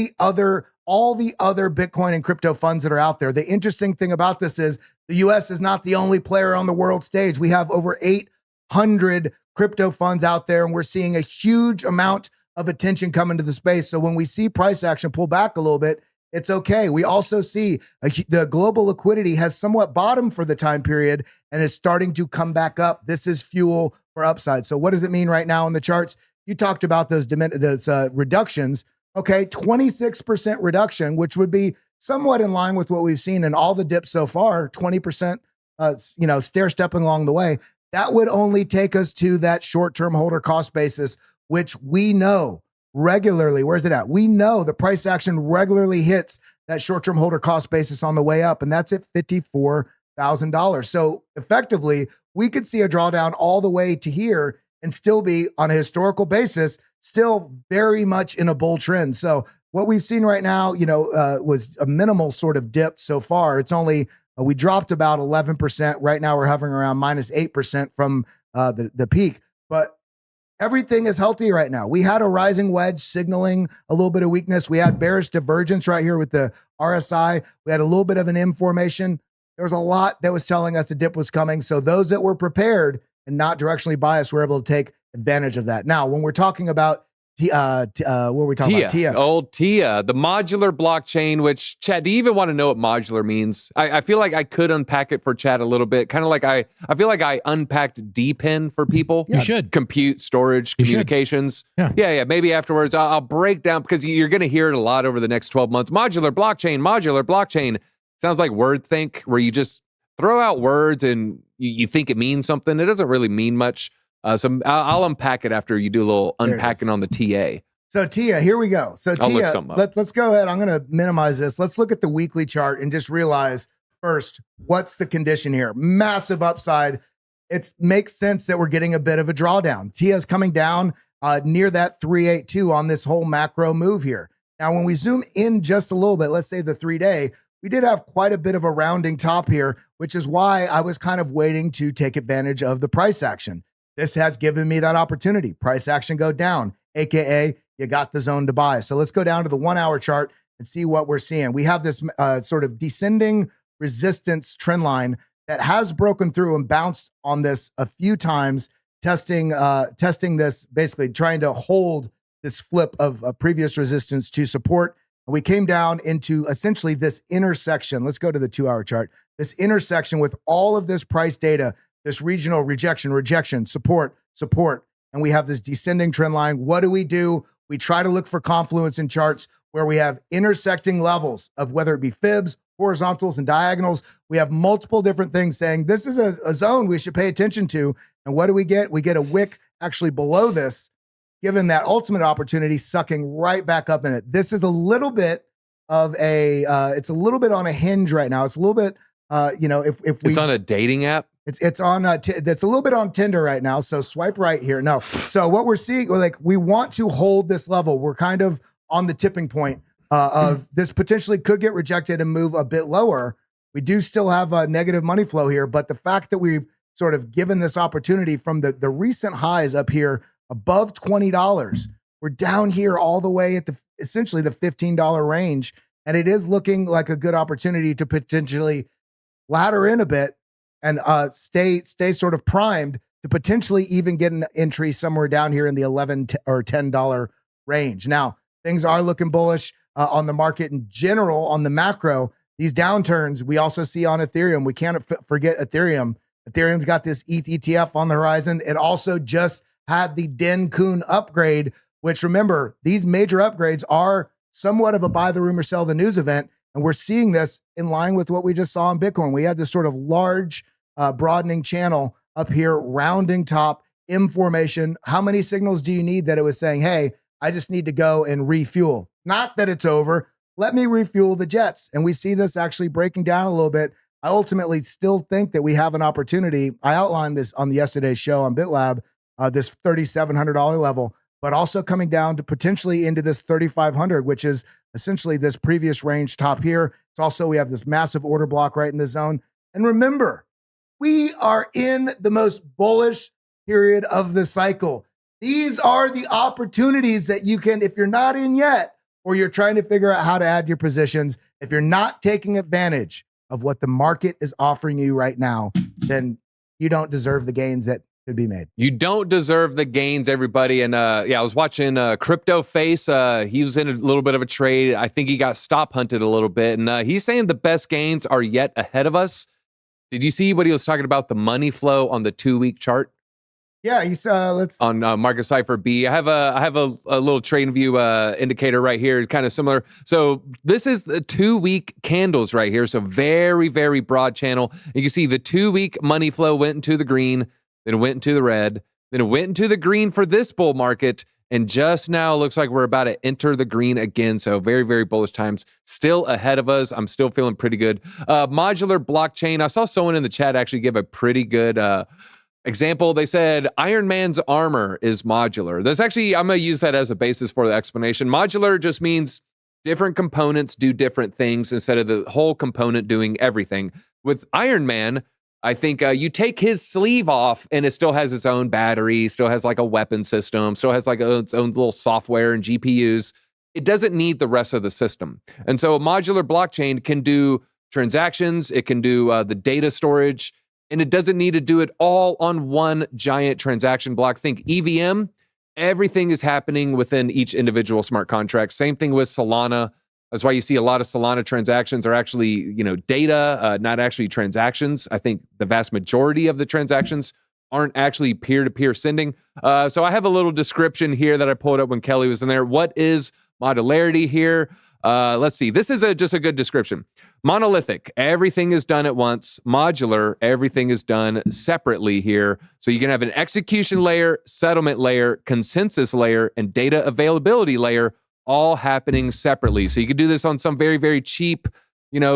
all the other Bitcoin and crypto funds that are out there. The interesting thing about this is the US is not the only player on the world stage. We have over 800 crypto funds out there, and we're seeing a huge amount of attention come into the space. So when we see price action pull back a little bit, it's okay. We also see the global liquidity has somewhat bottomed for the time period and is starting to come back up. This is fuel for upside. So what does it mean right now in the charts? You talked about those reductions. Okay, 26% reduction, which would be somewhat in line with what we've seen in all the dips so far, 20%, stair-stepping along the way. That would only take us to that short-term holder cost basis, which we know regularly. Where's it at? We know the price action regularly hits that short-term holder cost basis on the way up, and that's at $54,000. So effectively, we could see a drawdown all the way to here and still be on a historical basis, still very much in a bull trend. So what we've seen right now, was a minimal sort of dip so far. It's only, we dropped about 11%. Right now we're hovering around minus 8% from the peak, but everything is healthy right now. We had a rising wedge signaling a little bit of weakness. We had bearish divergence right here with the RSI. We had a little bit of an M formation. There was a lot that was telling us the dip was coming. So those that were prepared and not directionally biased were able to take advantage of that. Now, when we're talking about what were we talking about? TIA. Old TIA, the modular blockchain, which, Chad, do you even want to know what modular means? I feel like I could unpack it for Chad a little bit. Kind of like I feel like I unpacked DPIN for people. You should. Compute, storage, communications. Yeah. Maybe afterwards I'll break down, because you're going to hear it a lot over the next 12 months. Modular blockchain. Sounds like wordthink, where you just throw out words and you think it means something. It doesn't really mean much. So I'll unpack it after you do a little unpacking on the TA. So TIA, here we go. So TIA, let's go ahead. I'm going to minimize this. Let's look at the weekly chart and just realize first, what's the condition here? Massive upside. It makes sense that we're getting a bit of a drawdown. TIA is coming down near that 382 on this whole macro move here. Now, when we zoom in just a little bit, let's say the 3-day, we did have quite a bit of a rounding top here, which is why I was kind of waiting to take advantage of the price action. This has given me that opportunity. Price action go down, AKA you got the zone to buy. So let's go down to the 1 hour chart and see what we're seeing. We have this sort of descending resistance trend line that has broken through and bounced on this a few times, testing this, basically trying to hold this flip of previous resistance to support. And we came down into essentially this intersection. Let's go to the 2 hour chart. This intersection with all of this price data, this regional rejection, support, and we have this descending trend line. What do? We try to look for confluence in charts where we have intersecting levels of whether it be fibs, horizontals, and diagonals. We have multiple different things saying this is a zone we should pay attention to. And what do we get? We get a wick actually below this, given that ultimate opportunity sucking right back up in it. This is a little bit of it's a little bit on a hinge right now. It's a little bit, if it's on a dating app. It's on that's a little bit on Tinder right now. So swipe right here. No. So what we're seeing, we want to hold this level. We're kind of on the tipping point of this potentially could get rejected and move a bit lower. We do still have a negative money flow here, but the fact that we've sort of given this opportunity from the recent highs up here above $20, we're down here all the way at essentially the $15 range. And it is looking like a good opportunity to potentially ladder in a bit and stay sort of primed to potentially even get an entry somewhere down here in the $11 or $10 range. Now, things are looking bullish on the market in general, on the macro. These downturns we also see on Ethereum. We can't forget Ethereum. Ethereum's got this ETH ETF on the horizon. It also just had the Den Kun upgrade, which, remember, these major upgrades are somewhat of a buy the rumor, sell the news event. And we're seeing this in line with what we just saw in Bitcoin. We had this sort of large broadening channel up here, rounding top, M formation. How many signals do you need that it was saying, hey, I just need to go and refuel? Not that it's over. Let me refuel the jets. And we see this actually breaking down a little bit. I ultimately still think that we have an opportunity. I outlined this on the yesterday's show on Bitlab, this $3,700 level, but also coming down to potentially into this 3,500, which is essentially this previous range top here. It's also, we have this massive order block right in the zone. And remember, we are in the most bullish period of the cycle. These are the opportunities that you can, if you're not in yet, or you're trying to figure out how to add your positions, if you're not taking advantage of what the market is offering you right now, then you don't deserve the gains that could be made. You don't deserve the gains, everybody. And yeah, I was watching Crypto Face. He was in a little bit of a trade. I think he got stop hunted a little bit. And he's saying the best gains are yet ahead of us. Did you see what he was talking about, the money flow on the 2-week chart? Yeah, he's let's on Market Cypher B. I have a little trading view indicator right here, kind of similar. So this is the 2-week candles right here. So very, very broad channel. You can see the 2-week money flow went into the green, then it went into the red, then it went into the green for this bull market. And just now looks like we're about to enter the green again. So very, very bullish times still ahead of us. I'm still feeling pretty good. Modular blockchain. I saw someone in the chat actually give a pretty good example. They said Iron Man's armor is modular. There's actually, I'm going to use that as a basis for the explanation. Modular just means different components do different things instead of the whole component doing everything. With Iron Man, I think you take his sleeve off and it still has its own battery, still has like a weapon system, still has like its own little software and GPUs. It doesn't need the rest of the system. And so a modular blockchain can do transactions, it can do the data storage, and it doesn't need to do it all on one giant transaction block. Think EVM, everything is happening within each individual smart contract. Same thing with Solana. That's why you see a lot of Solana transactions are actually, data, not actually transactions. I think the vast majority of the transactions aren't actually peer-to-peer sending. So I have a little description here that I pulled up when Kelly was in there. What is modularity here? Let's see. This is just a good description. Monolithic, everything is done at once. Modular, everything is done separately here. So you can have an execution layer, settlement layer, consensus layer, and data availability layer all happening separately. So you could do this on some very, very cheap,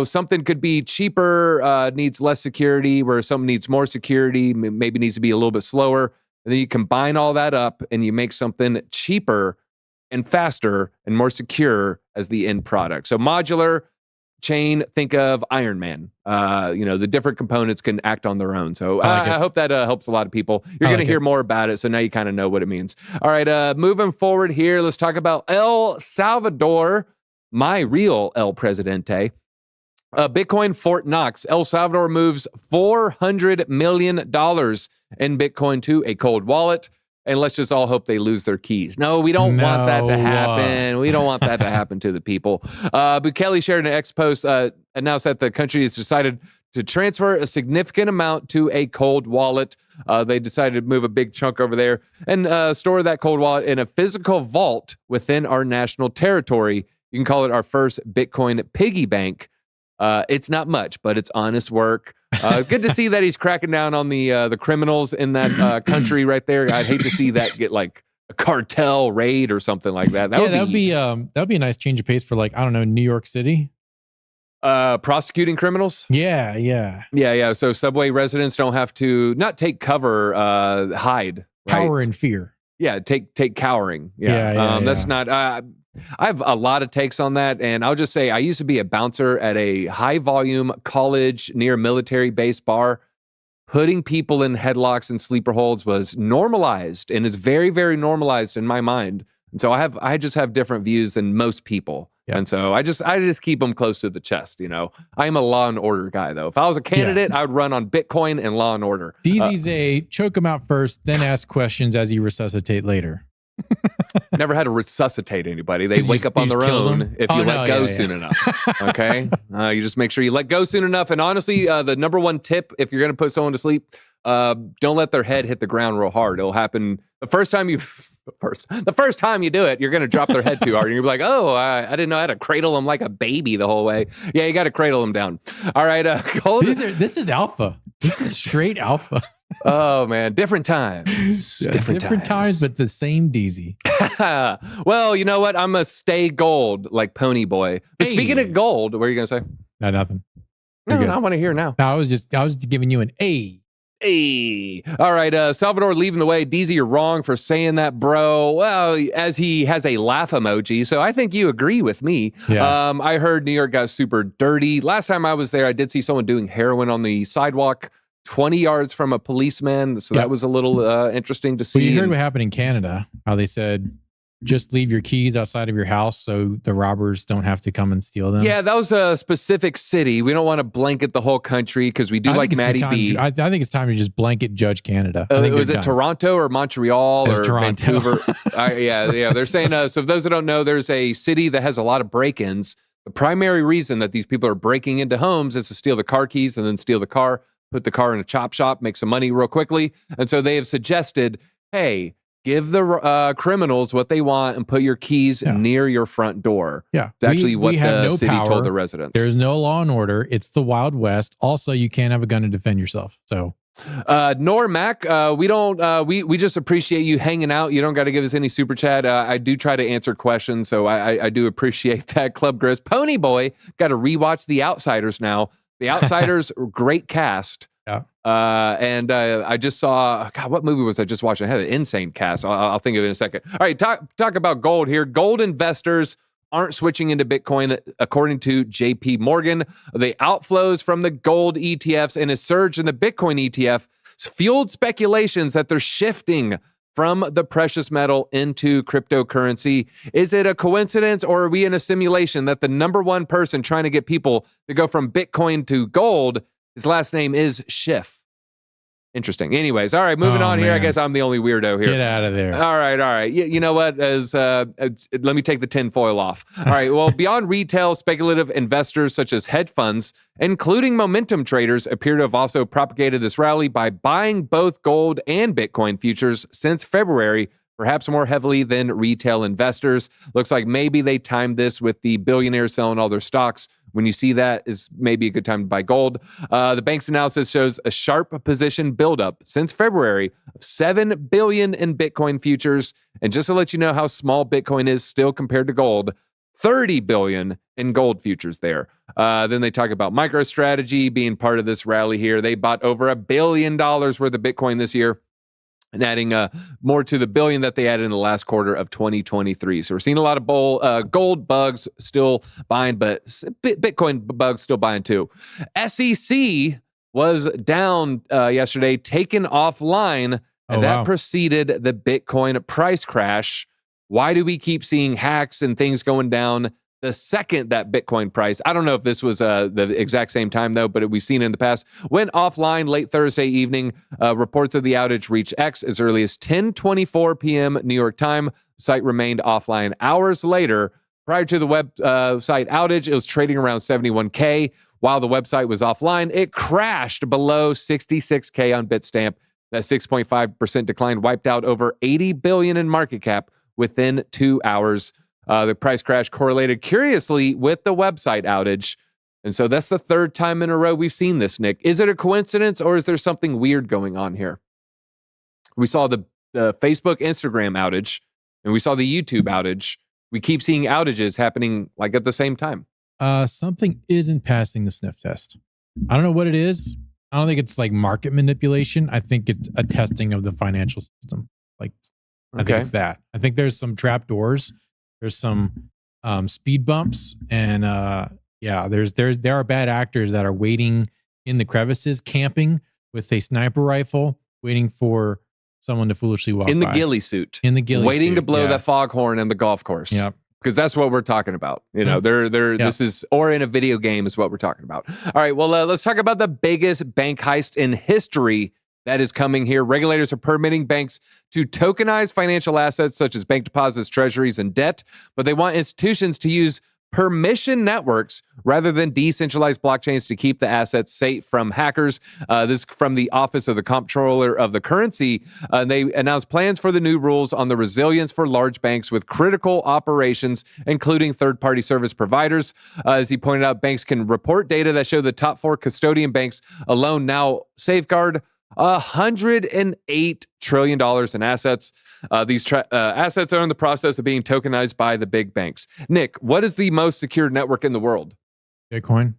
something could be cheaper, needs less security, where something needs more security, maybe needs to be a little bit slower. And then you combine all that up and you make something cheaper and faster and more secure as the end product. So modular chain, think of Iron Man. The different components can act on their own. So I hope that helps a lot of people. You're going to hear more about it, so now you kind of know what it means. All right, moving forward here, let's talk about El Salvador, my real El Presidente. Bitcoin Fort Knox. El Salvador moves $400 million in Bitcoin to a cold wallet. And let's just all hope they lose their keys. No, we don't want that to happen. We don't want that to happen to the people. Bukele shared an X post, announced that the country has decided to transfer a significant amount to a cold wallet. They decided to move a big chunk over there and store that cold wallet in a physical vault within our national territory. You can call it our first Bitcoin piggy bank. It's not much, but it's honest work. Good to see that he's cracking down on the criminals in that country right there. I'd hate to see that get like a cartel raid or something like that. That would be a nice change of pace for New York City. Prosecuting criminals. Yeah. So subway residents don't have to not take cover, hide, right? Cower in fear. Yeah, take cowering. That's not. I have a lot of takes on that, and I'll just say I used to be a bouncer at a high-volume college near military base bar. Putting people in headlocks and sleeper holds was normalized and is very, very normalized in my mind. And so I just have different views than most people. Yep. And so I just keep them close to the chest. I am a law and order guy, though. If I was a candidate, I would run on Bitcoin and law and order. DZ's a choke him out first, then ask questions as you resuscitate later. Never had to resuscitate anybody. They wake up on their own if you let go soon enough. Okay? You just make sure you let go soon enough. And honestly, the number one tip, if you're going to put someone to sleep, don't let their head hit the ground real hard. It'll happen the first time you do it, you're going to drop their head too hard. And you'll be like, oh, I didn't know I had to cradle them like a baby the whole way. Yeah, you got to cradle them down. All right. This is alpha. This is straight alpha. Oh man, different times. Different times, but the same DZ. Well, you know what? I'm a stay gold like Pony Boy. But speaking of gold, what are you gonna say? No, nothing. No, You're good. I want to hear now. No, I was just giving you an A. Hey. All right, Salvador leaving the way. DZ, you're wrong for saying that, bro. Well, as he has a laugh emoji, so I think you agree with me. Yeah. I heard New York got super dirty. Last time I was there, I did see someone doing heroin on the sidewalk 20 yards from a policeman, so that was a little interesting to see. Well, you heard what happened in Canada, how they said, just leave your keys outside of your house so the robbers don't have to come and steal them. Yeah, that was a specific city. We don't want to blanket the whole country because we do like Maddie B. I think it's time to just blanket judge Canada. Was it Toronto or Montreal or Toronto. Vancouver? Yeah. They're saying, so for those that don't know, there's a city that has a lot of break-ins. The primary reason that these people are breaking into homes is to steal the car keys and then steal the car, put the car in a chop shop, make some money real quickly. And so they have suggested, hey, give the criminals what they want and put your keys near your front door. Yeah. It's actually what have the no city power. told the residents. There's no law and order. It's the Wild West. Also, you can't have a gun to defend yourself. So, Nor Mac, we don't, we just appreciate you hanging out. You don't got to give us any super chat. I do try to answer questions, so I do appreciate that. Club Grizz. Pony Boy, got to rewatch The Outsiders now. The Outsiders, great cast. Yeah. And I just saw, God, what movie was I just watching? I had an insane cast. I'll think of it in a second. All right, talk about gold here. Gold investors aren't switching into Bitcoin, according to JP Morgan. The outflows from the gold ETFs and a surge in the Bitcoin ETF fueled speculations that they're shifting from the precious metal into cryptocurrency. Is it a coincidence, or are we in a simulation that the number one person trying to get people to go from Bitcoin to gold, his last name is Schiff? Interesting. Anyways, all right, moving on here. I guess I'm the only weirdo here. Get out of there. All right. You know what? Let me take the tinfoil off. All right. Well, beyond retail, speculative investors such as hedge funds, including momentum traders, appear to have also propagated this rally by buying both gold and Bitcoin futures since February, perhaps more heavily than retail investors. Looks like maybe they timed this with the billionaires selling all their stocks. When you see that, is maybe a good time to buy gold. The bank's analysis shows a sharp position buildup since February of $7 billion in Bitcoin futures. And just to let you know how small Bitcoin is still compared to gold, $30 billion in gold futures there. Then they talk about MicroStrategy being part of this rally here. They bought over $1 billion worth of Bitcoin this year, and adding more to the billion that they added in the last quarter of 2023. So we're seeing a lot of gold bugs still buying, but Bitcoin bugs still buying too. SEC was down yesterday, taken offline, and that preceded the Bitcoin price crash. Why do we keep seeing hacks and things going down the second that Bitcoin price, I don't know if this was the exact same time though, but we've seen it in the past, went offline late Thursday evening. Reports of the outage reached X as early as 10:24 p.m. New York time. The site remained offline hours later. Prior to the website outage, it was trading around 71K. While the website was offline, it crashed below 66K on Bitstamp. That 6.5% decline wiped out over 80 billion in market cap within 2 hours. The price crash correlated curiously with the website outage. And so that's the third time in a row we've seen this, Nick. Is it a coincidence, or is there something weird going on here? We saw the Facebook, Instagram outage, and we saw the YouTube outage. We keep seeing outages happening like at the same time. Something isn't passing the sniff test. I don't know what it is. I don't think it's like market manipulation. I think it's a testing of the financial system. I think it's that. I think there's some trap doors. There's some speed bumps, and there are bad actors that are waiting in the crevices, camping with a sniper rifle, waiting for someone to foolishly walk in the by. ghillie suit, waiting suit, to blow that foghorn in the golf course. Yep. Because that's what we're talking about. You know, this is, or in a video game is what we're talking about. All right, well, let's talk about the biggest bank heist in history that is coming here. Regulators are permitting banks to tokenize financial assets such as bank deposits, treasuries, and debt, but they want institutions to use permission networks rather than decentralized blockchains to keep the assets safe from hackers. This is from the Office of the Comptroller of the Currency. They announced plans for the new rules on the resilience for large banks with critical operations, including third-party service providers. As he pointed out, banks can report data that show the top 4 custodian banks alone now safeguard $108 trillion in assets. These assets are in the process of being tokenized by the big banks. Nick, what is the most secure network in the world? Bitcoin.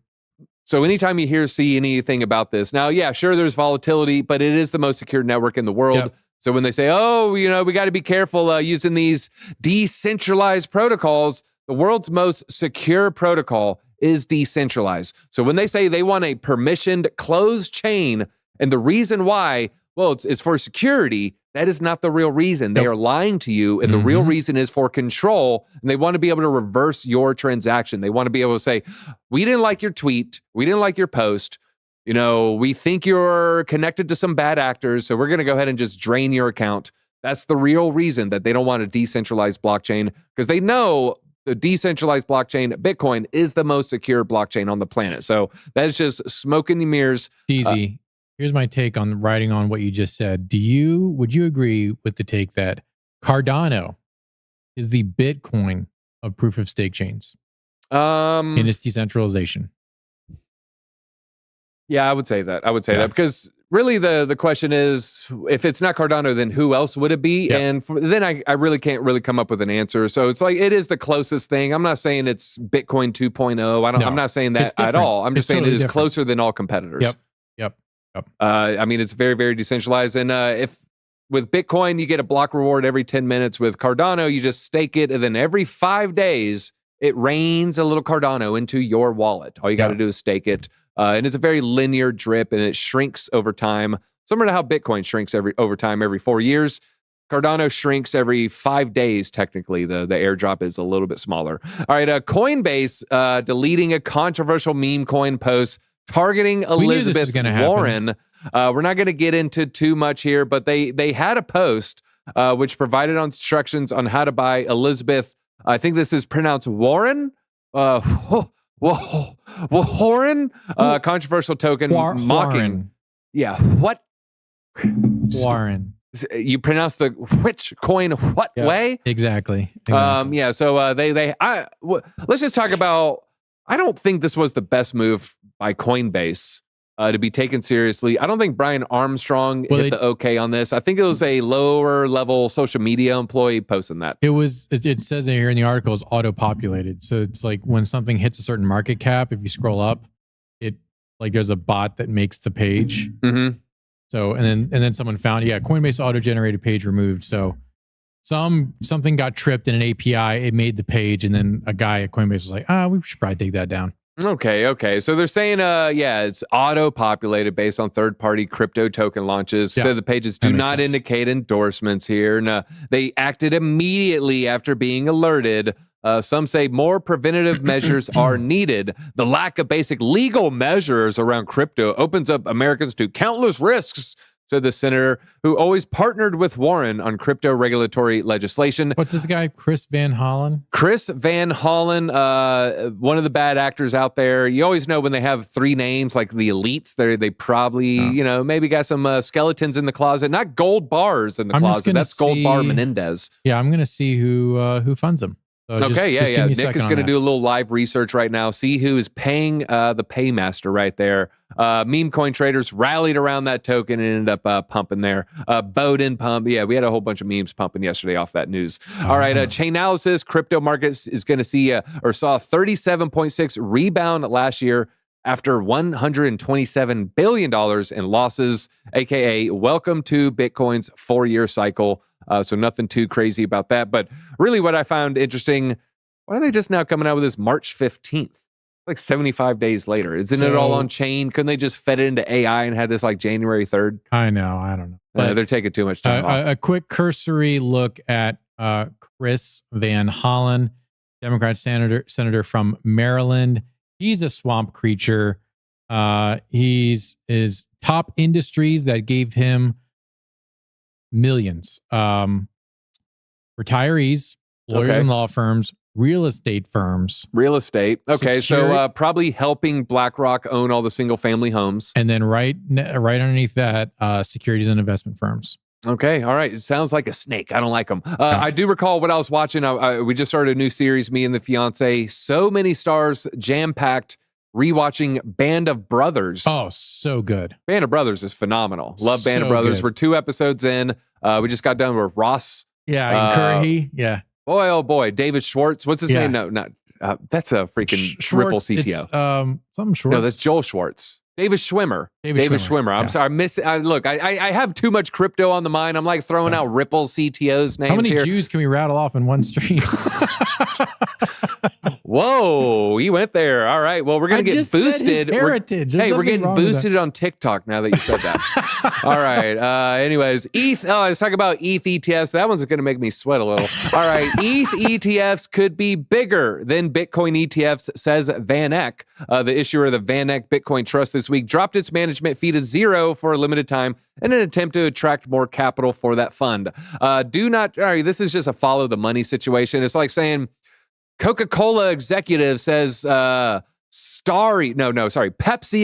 So anytime you see anything about this, now, yeah, sure, there's volatility, but it is the most secure network in the world. Yep. So when they say, oh, we got to be careful using these decentralized protocols, the world's most secure protocol is decentralized. So when they say they want a permissioned closed chain, and the reason why, well, it's for security, that is not the real reason. They are lying to you, and the real reason is for control, and they want to be able to reverse your transaction. They want to be able to say, we didn't like your tweet, we didn't like your post, we think you're connected to some bad actors, so we're going to go ahead and just drain your account. That's the real reason that they don't want a decentralized blockchain, because they know the decentralized blockchain, Bitcoin, is the most secure blockchain on the planet. So that's just smoke in the mirrors. It's easy. Here's my take on writing on what you just said. Would you agree with the take that Cardano is the Bitcoin of proof of stake chains in its decentralization? Yeah, I would say that. That because really the question is, if it's not Cardano, then who else would it be? Yep. And then I really can't really come up with an answer. So it's like, it is the closest thing. I'm not saying it's Bitcoin 2.0. I'm not saying that at all. I'm just saying it is closer than all competitors. Yep. I mean, it's very, very decentralized. And if with Bitcoin, you get a block reward every 10 minutes. With Cardano, you just stake it. And then every 5 days, it rains a little Cardano into your wallet. All you got to do is stake it. And it's a very linear drip, and it shrinks over time. Similar to how Bitcoin shrinks over time every 4 years. Cardano shrinks every 5 days, technically. The airdrop is a little bit smaller. All right, Coinbase deleting a controversial meme coin post targeting Elizabeth Warren. We're not going to get into too much here, but they had a post which provided instructions on how to buy Elizabeth. I think this is pronounced Warren. Warren, controversial token mocking. Warren. Yeah, what? Warren. You pronounce the which coin what way? Exactly. Yeah. So let's just talk about. I don't think this was the best move by Coinbase to be taken seriously. I don't think Brian Armstrong hit the okay on this. I think it was a lower level social media employee posting that. It says here in the article is auto-populated. So it's like when something hits a certain market cap, if you scroll up, there's a bot that makes the page. Mm-hmm. So and then someone found Coinbase auto-generated page removed. So something got tripped in an API, it made the page, and then a guy at Coinbase was like, we should probably take that down. Okay. So they're saying, it's auto-populated based on third-party crypto token launches. So the pages do not indicate endorsements here. No, they acted immediately after being alerted. Some say more preventative measures are needed. The lack of basic legal measures around crypto opens up Americans to countless risks, said the senator who always partnered with Warren on crypto regulatory legislation. What's this guy? Chris Van Hollen? Chris Van Hollen, one of the bad actors out there. You always know when they have three names, like the elites, they probably, maybe got some skeletons in the closet, not gold bars in the closet. That's Gold Bar Menendez. Yeah, I'm going to see who funds them. So Nick is going to do a little live research right now, see who is paying the paymaster right there. Meme coin traders rallied around that token and ended up pumping there. Bowden pump. Yeah, we had a whole bunch of memes pumping yesterday off that news. All right, Chainalysis, crypto markets is going to see saw 37.6 rebound last year after $127 billion in losses, aka welcome to Bitcoin's 4-year cycle. So nothing too crazy about that. But really what I found interesting, why are they just now coming out with this March 15th? Like 75 days later. Isn't it all on chain? Couldn't they just fed it into AI and had this like January 3rd? I know. I don't know. But they're taking too much time off. A quick cursory look at Chris Van Hollen, Democrat senator from Maryland. He's a swamp creature. He's top industries that gave him millions. Retirees, lawyers and law firms, real estate firms. Real estate. Okay, so probably helping BlackRock own all the single family homes. And then right underneath that, securities and investment firms. Okay, all right. It sounds like a snake. I don't like them. I do recall what I was watching. We just started a new series, me and the fiance. So many stars, jam-packed. rewatching Band of Brothers. Oh, so good. Band of Brothers is phenomenal. Love Band of So Brothers. good. We're 2 episodes in. We just got done with Ross. Yeah, and Curry. Yeah. Boy, oh boy. David Schwartz. What's his Yeah. name? No, not. That's a freaking Ripple Schwartz, CTO. It's, something Schwartz. No, that's Joel Schwartz. David Schwimmer. David Schwimmer. I'm yeah. sorry. Look, I have too much crypto on the mind. I'm like throwing out Ripple CTOs names How many here. Jews can we rattle off in one stream? Whoa, he went there. All right. Well, we're gonna get boosted. Heritage. We're getting boosted on TikTok now that you said that. All right. Anyways, ETH. Oh, I was talking about ETH ETFs. That one's gonna make me sweat a little. All right. ETH ETFs could be bigger than Bitcoin ETFs, says Van Eck. The issuer of the Van Eck Bitcoin Trust this week dropped its management fee to 0 for a limited time in an attempt to attract more capital for that fund. Do not. All right. This is just a follow the money situation. It's like saying Coca-Cola executive says Pepsi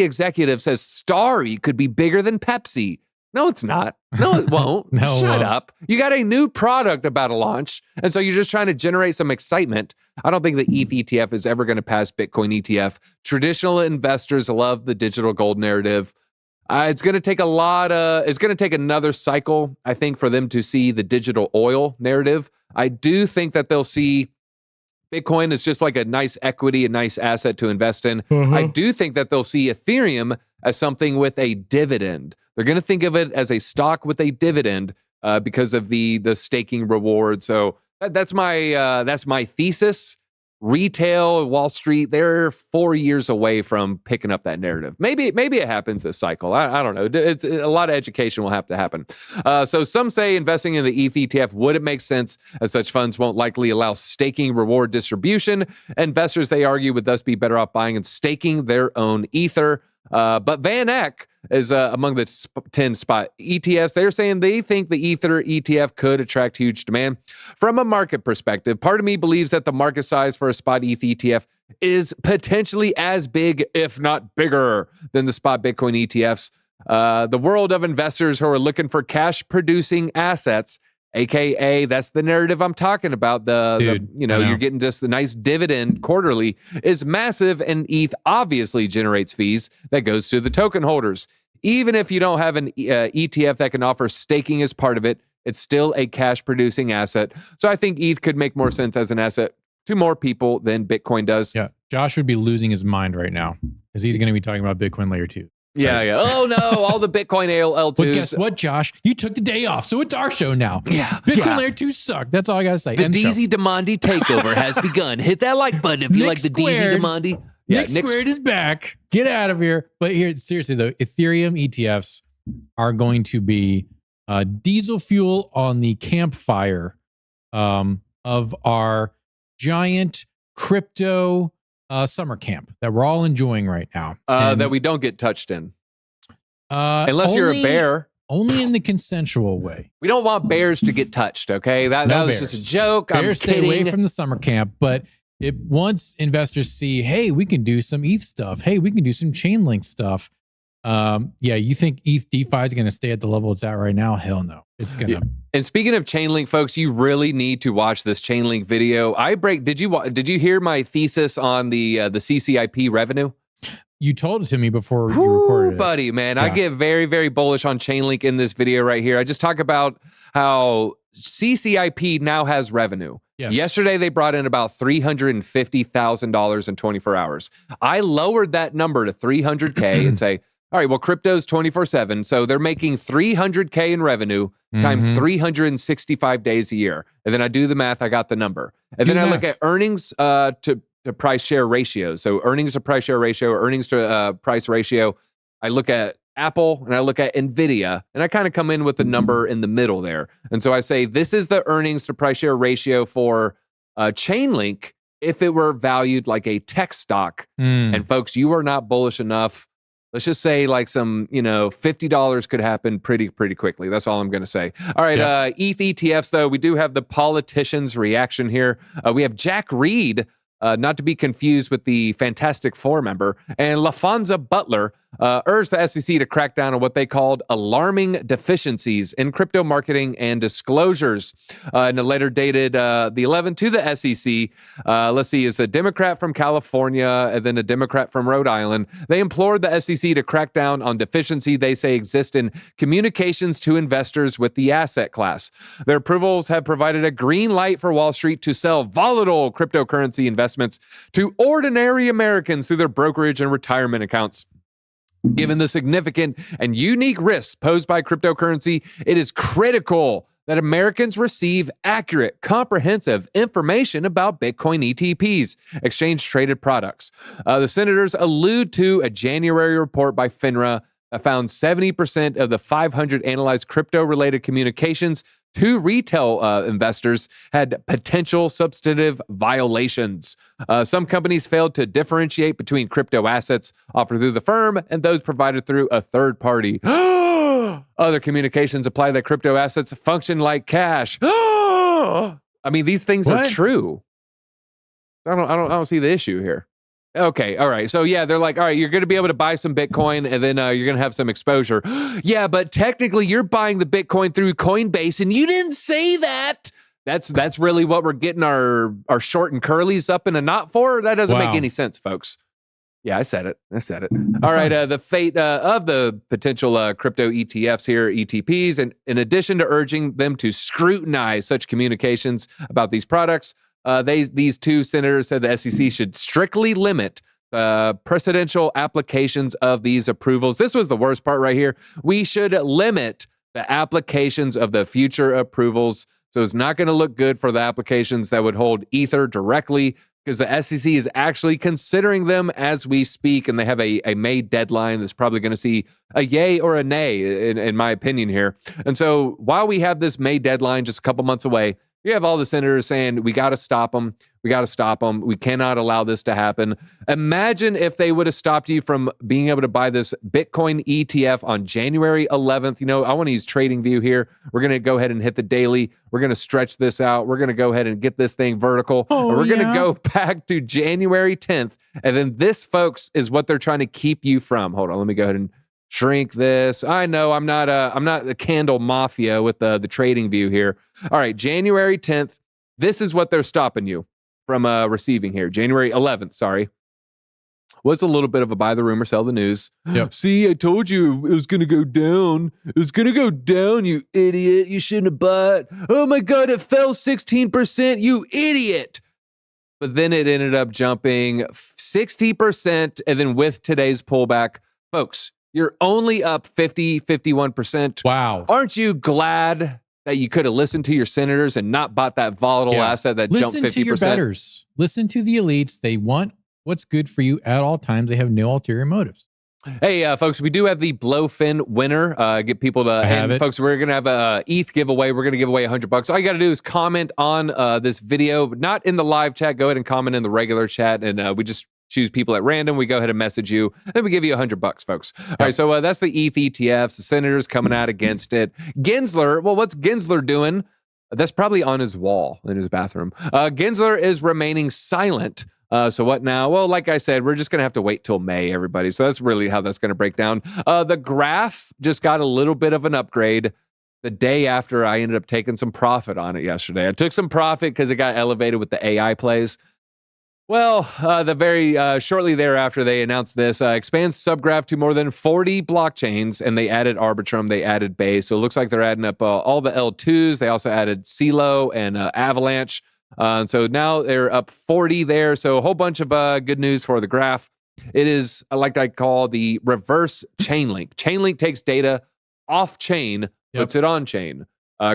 executive says Starry could be bigger than Pepsi. No, it's not. No, it won't. No, Shut up. You got a new product about to launch, and so you're just trying to generate some excitement. I don't think the ETH ETF is ever going to pass Bitcoin ETF. Traditional investors love the digital gold narrative. It's going to take it's going to take another cycle, I think, for them to see the digital oil narrative. I do think that they'll see Bitcoin is just like a nice equity, a nice asset to invest in. I do think that they'll see Ethereum as something with a dividend. They're going to think of it as a stock with a dividend because of the staking reward. So that's my thesis. Retail, Wall Street, they're 4 years away from picking up that narrative. Maybe it happens this cycle. I don't know. It's a lot of education will have to happen. So some say investing in the ETH ETF wouldn't make sense, as such funds won't likely allow staking reward distribution. Investors, they argue, would thus be better off buying and staking their own Ether. But Van Eck is among the 10 spot ETFs. They're saying they think the Ether ETF could attract huge demand. From a market perspective, part of me believes that the market size for a spot ETH ETF is potentially as big, if not bigger, than the spot Bitcoin ETFs. The world of investors who are looking for cash-producing assets, AKA, that's the narrative I'm talking about. You're getting just the nice dividend quarterly is massive, and ETH obviously generates fees that goes to the token holders. Even if you don't have an ETF that can offer staking as part of it, it's still a cash producing asset. So I think ETH could make more sense as an asset to more people than Bitcoin does. Yeah. Josh would be losing his mind right now because he's going to be talking about Bitcoin layer 2. Yeah. Oh no, all the Bitcoin L2s. But guess what, Josh? You took the day off, so it's our show now. Yeah. Bitcoin layer 2 suck. That's all I got to say. The DZ Demandi takeover has begun. Hit that like button if you like the DZ Demandi. Nick Squared is back. Get out of here. But here, seriously though, Ethereum ETFs are going to be diesel fuel on the campfire of our giant crypto summer camp that we're all enjoying right now. That we don't get touched in. Unless you're a bear. Only in the consensual way. We don't want bears to get touched, okay? That was just a joke. Bears stay away from the summer camp, but once investors see, hey, we can do some ETH stuff. Hey, we can do some Chainlink stuff. You think ETH DeFi is going to stay at the level it's at right now? Hell no. It's going to. Yeah. And speaking of Chainlink, folks, you really need to watch this Chainlink video. Did you hear my thesis on the CCIP revenue? You told it to me before you recorded it. Buddy, man, yeah. I get very, very bullish on Chainlink in this video right here. I just talk about how CCIP now has revenue. Yes. Yesterday, they brought in about $350,000 in 24 hours. I lowered that number to 300K and say, all right, well, crypto's 24/7. So they're making 300K in revenue times 365 days a year. And then I do the math. I got the number. And then I look at earnings to price share ratios. So earnings to price share ratio, earnings to price ratio. I look at Apple and I look at NVIDIA, and I kind of come in with the number in the middle there. And so I say, this is the earnings to price share ratio for Chainlink if it were valued like a tech stock. And folks, you are not bullish enough. Let's just say like some, $50 could happen pretty quickly. That's all I'm going to say. All right, ETH ETFs, though, we do have the politician's reaction here. We have Jack Reed, not to be confused with the Fantastic Four member, and LaFonza Butler. urged the SEC to crack down on what they called alarming deficiencies in crypto marketing and disclosures. In a letter dated the 11th to the SEC, let's see, it's a Democrat from California and then a Democrat from Rhode Island. They implored the SEC to crack down on deficiency they say exist in communications to investors with the asset class. Their approvals have provided a green light for Wall Street to sell volatile cryptocurrency investments to ordinary Americans through their brokerage and retirement accounts. Given the significant and unique risks posed by cryptocurrency, it is critical that Americans receive accurate, comprehensive information about Bitcoin ETPs, exchange-traded products. The senators allude to a January report by FINRA that found 70% of the 500 analyzed crypto-related communications to retail investors had potential substantive violations. Some companies failed to differentiate between crypto assets offered through the firm and those provided through a third party. Other communications apply that crypto assets function like cash. I mean, these things are true. I don't see the issue here. Okay, all right. So yeah, they're like, all right, you're going to be able to buy some Bitcoin and then you're going to have some exposure. Yeah, but technically you're buying the Bitcoin through Coinbase and you didn't say that. That's really what we're getting our short and curlies up in a knot for? That doesn't make any sense, folks. Yeah, I said it. All right, the fate of the potential crypto ETFs here, ETPs, and in addition to urging them to scrutinize such communications about these products, these two senators said the SEC should strictly limit precedential applications of these approvals. This was the worst part right here. We should limit the applications of the future approvals. So it's not going to look good for the applications that would hold Ether directly, because the SEC is actually considering them as we speak, and they have a May deadline that's probably going to see a yay or a nay, in my opinion here. And so while we have this May deadline just a couple months away, you have all the senators saying, we got to stop them. We got to stop them. We cannot allow this to happen. Imagine if they would have stopped you from being able to buy this Bitcoin ETF on January 11th. You know, I want to use TradingView here. We're going to go ahead and hit the daily. We're going to stretch this out. We're going to go ahead and get this thing vertical. And we're going to go back to January 10th. And then this, folks, is what they're trying to keep you from. Hold on. Let me go ahead and shrink this. I know I'm not the candle mafia with the TradingView here. All right, January 10th. This is what they're stopping you from receiving here. January 11th, sorry. Was a little bit of a buy the rumor, sell the news. Yep. See, I told you it was going to go down. It was going to go down, you idiot. You shouldn't have bought. Oh my God, it fell 16%, you idiot. But then it ended up jumping 60%. And then with today's pullback, folks, you're only up 51%. Wow. Aren't you glad that you could have listened to your senators and not bought that volatile asset that jumped 50%? Listen to your betters. Listen to the elites. They want what's good for you at all times. They have no ulterior motives. Hey, folks, we do have the Blofin winner. Get people to have it. Folks, we're going to have a ETH giveaway. We're going to give away $100. All you got to do is comment on this video, not in the live chat. Go ahead and comment in the regular chat, and we just choose people at random. We go ahead and message you, and then we give you $100, folks. All right, so that's the ETH ETFs. The senators coming out against it. Gensler, well, what's Gensler doing? That's probably on his wall in his bathroom. Gensler is remaining silent. So what now? Well, like I said, we're just going to have to wait till May, everybody. So that's really how that's going to break down. The graph just got a little bit of an upgrade the day after I ended up taking some profit on it yesterday. I took some profit because it got elevated with the AI plays. Well, the very shortly thereafter, they announced this expands subgraph to more than 40 blockchains, and they added Arbitrum, they added Base. So it looks like they're adding up all the L2s. They also added CeeLo and Avalanche. And so now they're up 40 there. So a whole bunch of good news for the graph. It is like I call the reverse Chainlink. Chainlink takes data off chain, puts it on chain.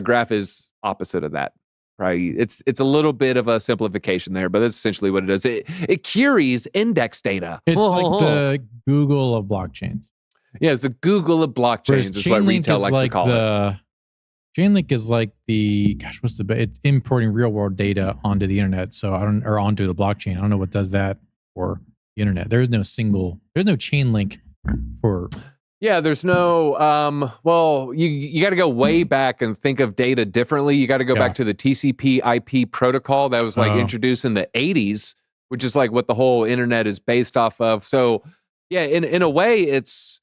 Graph is opposite of that. Right, it's a little bit of a simplification there, but that's essentially what it is. It queries index data. It's like the Google of blockchains. Yeah, it's the Google of blockchains is what retail likes to call it. Chainlink is like it's importing real world data onto the internet. So or onto the blockchain. I don't know what does that for the internet. There's no Chainlink for. Yeah, there's no, well, you got to go way back and think of data differently. You got to go back to the TCP IP protocol that was like introduced in the 80s, which is like what the whole internet is based off of. So Yeah, in a way, it's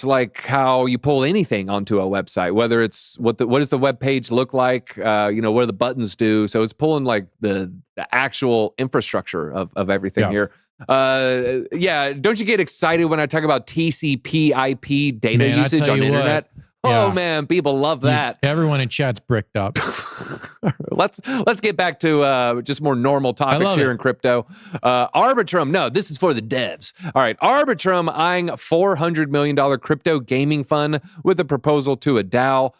like how you pull anything onto a website, whether it's what does the web page look like, what do the buttons do. So it's pulling like the actual infrastructure of everything here. Yeah, don't you get excited when I talk about TCP/IP data usage on the internet? Oh man, people love that. Everyone in chat's bricked up. Let's get back to just more normal topics here in crypto. Arbitrum, no, this is for the devs. All right, Arbitrum eyeing $400 million crypto gaming fund with a proposal to a DAO.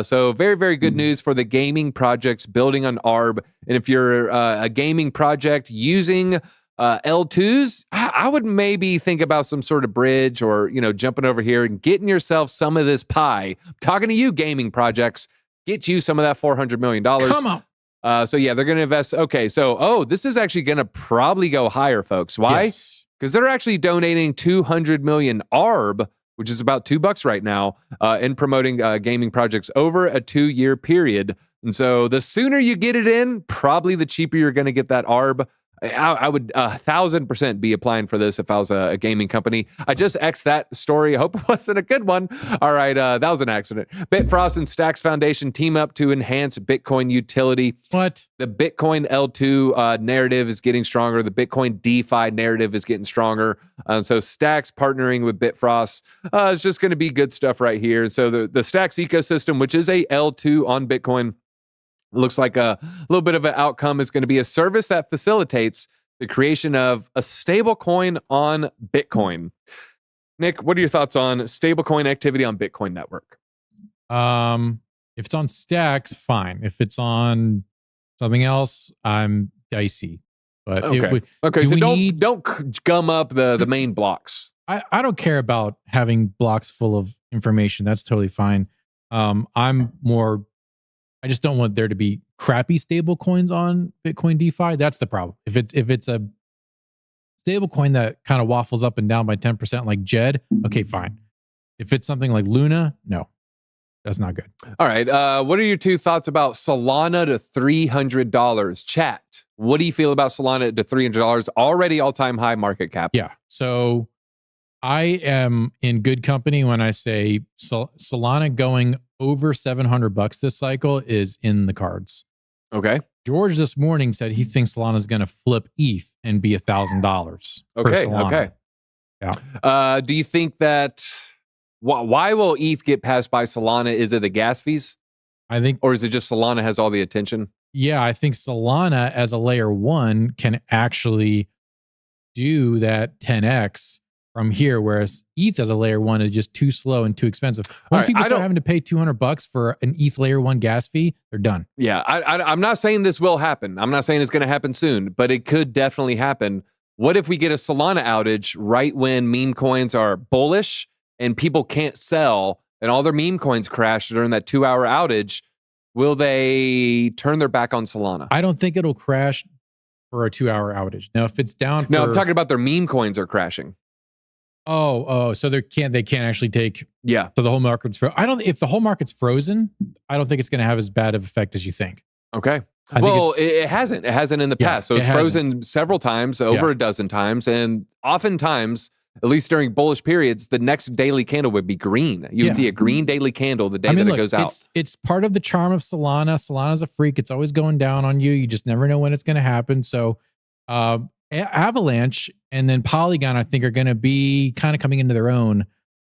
So very, very good news for the gaming projects building on ARB. And if you're a gaming project using L2s, I would maybe think about some sort of bridge or, jumping over here and getting yourself some of this pie. I'm talking to you, gaming projects. Get you some of that $400 million. Come on. So yeah, they're going to invest. Okay, so this is actually going to probably go higher, folks. Why? Because they're actually donating 200 million ARB, which is about $2 right now, in promoting gaming projects over a 2-year period. And so the sooner you get it in, probably the cheaper you're going to get that ARB. I would 1,000% be applying for this if I was a gaming company. I just X'd that story. I hope it wasn't a good one. All right, that was an accident. Bitfrost and Stacks Foundation team up to enhance Bitcoin utility. What? The Bitcoin L2 narrative is getting stronger. The Bitcoin DeFi narrative is getting stronger. So Stacks partnering with Bitfrost is just going to be good stuff right here. So the Stacks ecosystem, which is a L2 on Bitcoin, looks like a little bit of an outcome is going to be a service that facilitates the creation of a stable coin on Bitcoin. Nick, what are your thoughts on stablecoin activity on Bitcoin network? If it's on Stacks, fine. If it's on something else, I'm dicey. But okay. So don't gum up the main blocks. I don't care about having blocks full of information. That's totally fine. I just don't want there to be crappy stable coins on Bitcoin DeFi. That's the problem. If it's a stable coin that kind of waffles up and down by 10% like Jed, okay, fine. If it's something like Luna, no, that's not good. All right. What are your two thoughts about Solana to $300? Chat. What do you feel about Solana to $300? Already all-time high market cap. Yeah. So I am in good company when I say Solana going over $700 this cycle is in the cards. Okay. George this morning said he thinks Solana is going to flip ETH and be $1,000. Okay. Okay. Yeah. Do you think that why will ETH get passed by Solana? Is it the gas fees? I think, or is it just Solana has all the attention? Yeah, I think Solana as a layer 1 can actually do that 10x from here, whereas ETH as a layer 1 is just too slow and too expensive. Once people start having to pay $200 for an ETH layer 1 gas fee, they're done. Yeah, I'm not saying this will happen. I'm not saying it's going to happen soon, but it could definitely happen. What if we get a Solana outage right when meme coins are bullish and people can't sell and all their meme coins crash during that 2-hour outage? Will they turn their back on Solana? I don't think it'll crash for a 2-hour outage. Now, if it's down for... No, I'm talking about their meme coins are crashing. Oh, so they can't actually take. Yeah. So the whole market's if the whole market's frozen, I don't think it's going to have as bad of effect as you think. Okay. Well, it hasn't. It hasn't in the past. So it's frozen several times, over a dozen times, and oftentimes, at least during bullish periods, the next daily candle would be green. You would see a green daily candle the day it goes out. It's part of the charm of Solana. Solana's a freak. It's always going down on you. You just never know when it's going to happen. So, Avalanche and then Polygon, I think, are going to be kind of coming into their own.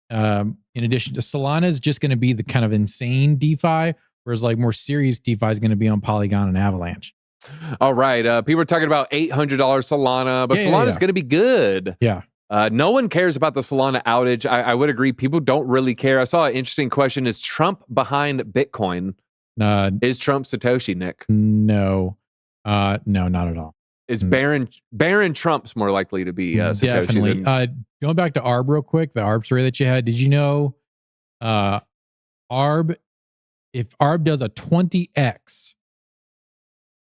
In addition to Solana is just going to be the kind of insane DeFi, whereas like more serious DeFi is going to be on Polygon and Avalanche. All right. People are talking about $800 Solana, but Solana is going to be good. Yeah. No one cares about the Solana outage. I would agree. People don't really care. I saw an interesting question. Is Trump behind Bitcoin? Is Trump Satoshi, Nick? No. No, not at all. Is Baron Trump's more likely to be Satoshi? Definitely. Going back to ARB real quick, the ARB story that you had. Did you know ARB, if ARB does a 20x,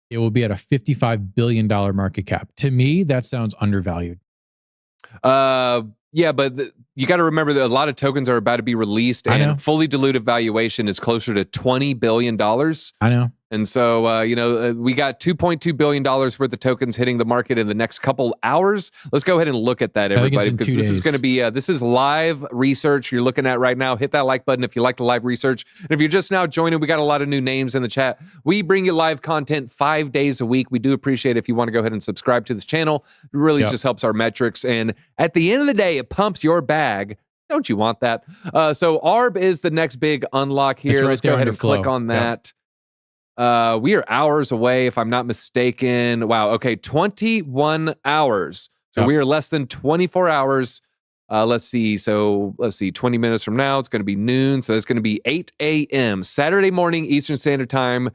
it will be at a $55 billion market cap. To me, that sounds undervalued. Yeah, but you got to remember that a lot of tokens are about to be released, and fully diluted valuation is closer to $20 billion. I know. And so, we got $2.2 billion worth of tokens hitting the market in the next couple hours. Let's go ahead and look at that, I think it's everybody, in because 2 this is days. going to be, this is live research you're looking at right now. Hit that like button if you like the live research. And if you're just now joining, we got a lot of new names in the chat. We bring you live content 5 days a week. We do appreciate it if you want to go ahead and subscribe to this channel. It really just helps our metrics. And at the end of the day, it pumps your bag. Don't you want that? So ARB is the next big unlock here. It's right Let's there go ahead under and click flow. on that. We are hours away, if I'm not mistaken. Wow. Okay. 21 hours. So we are less than 24 hours. Let's see. So let's see. 20 minutes from now, it's going to be noon. So it's going to be 8 a.m. Saturday morning, Eastern Standard Time.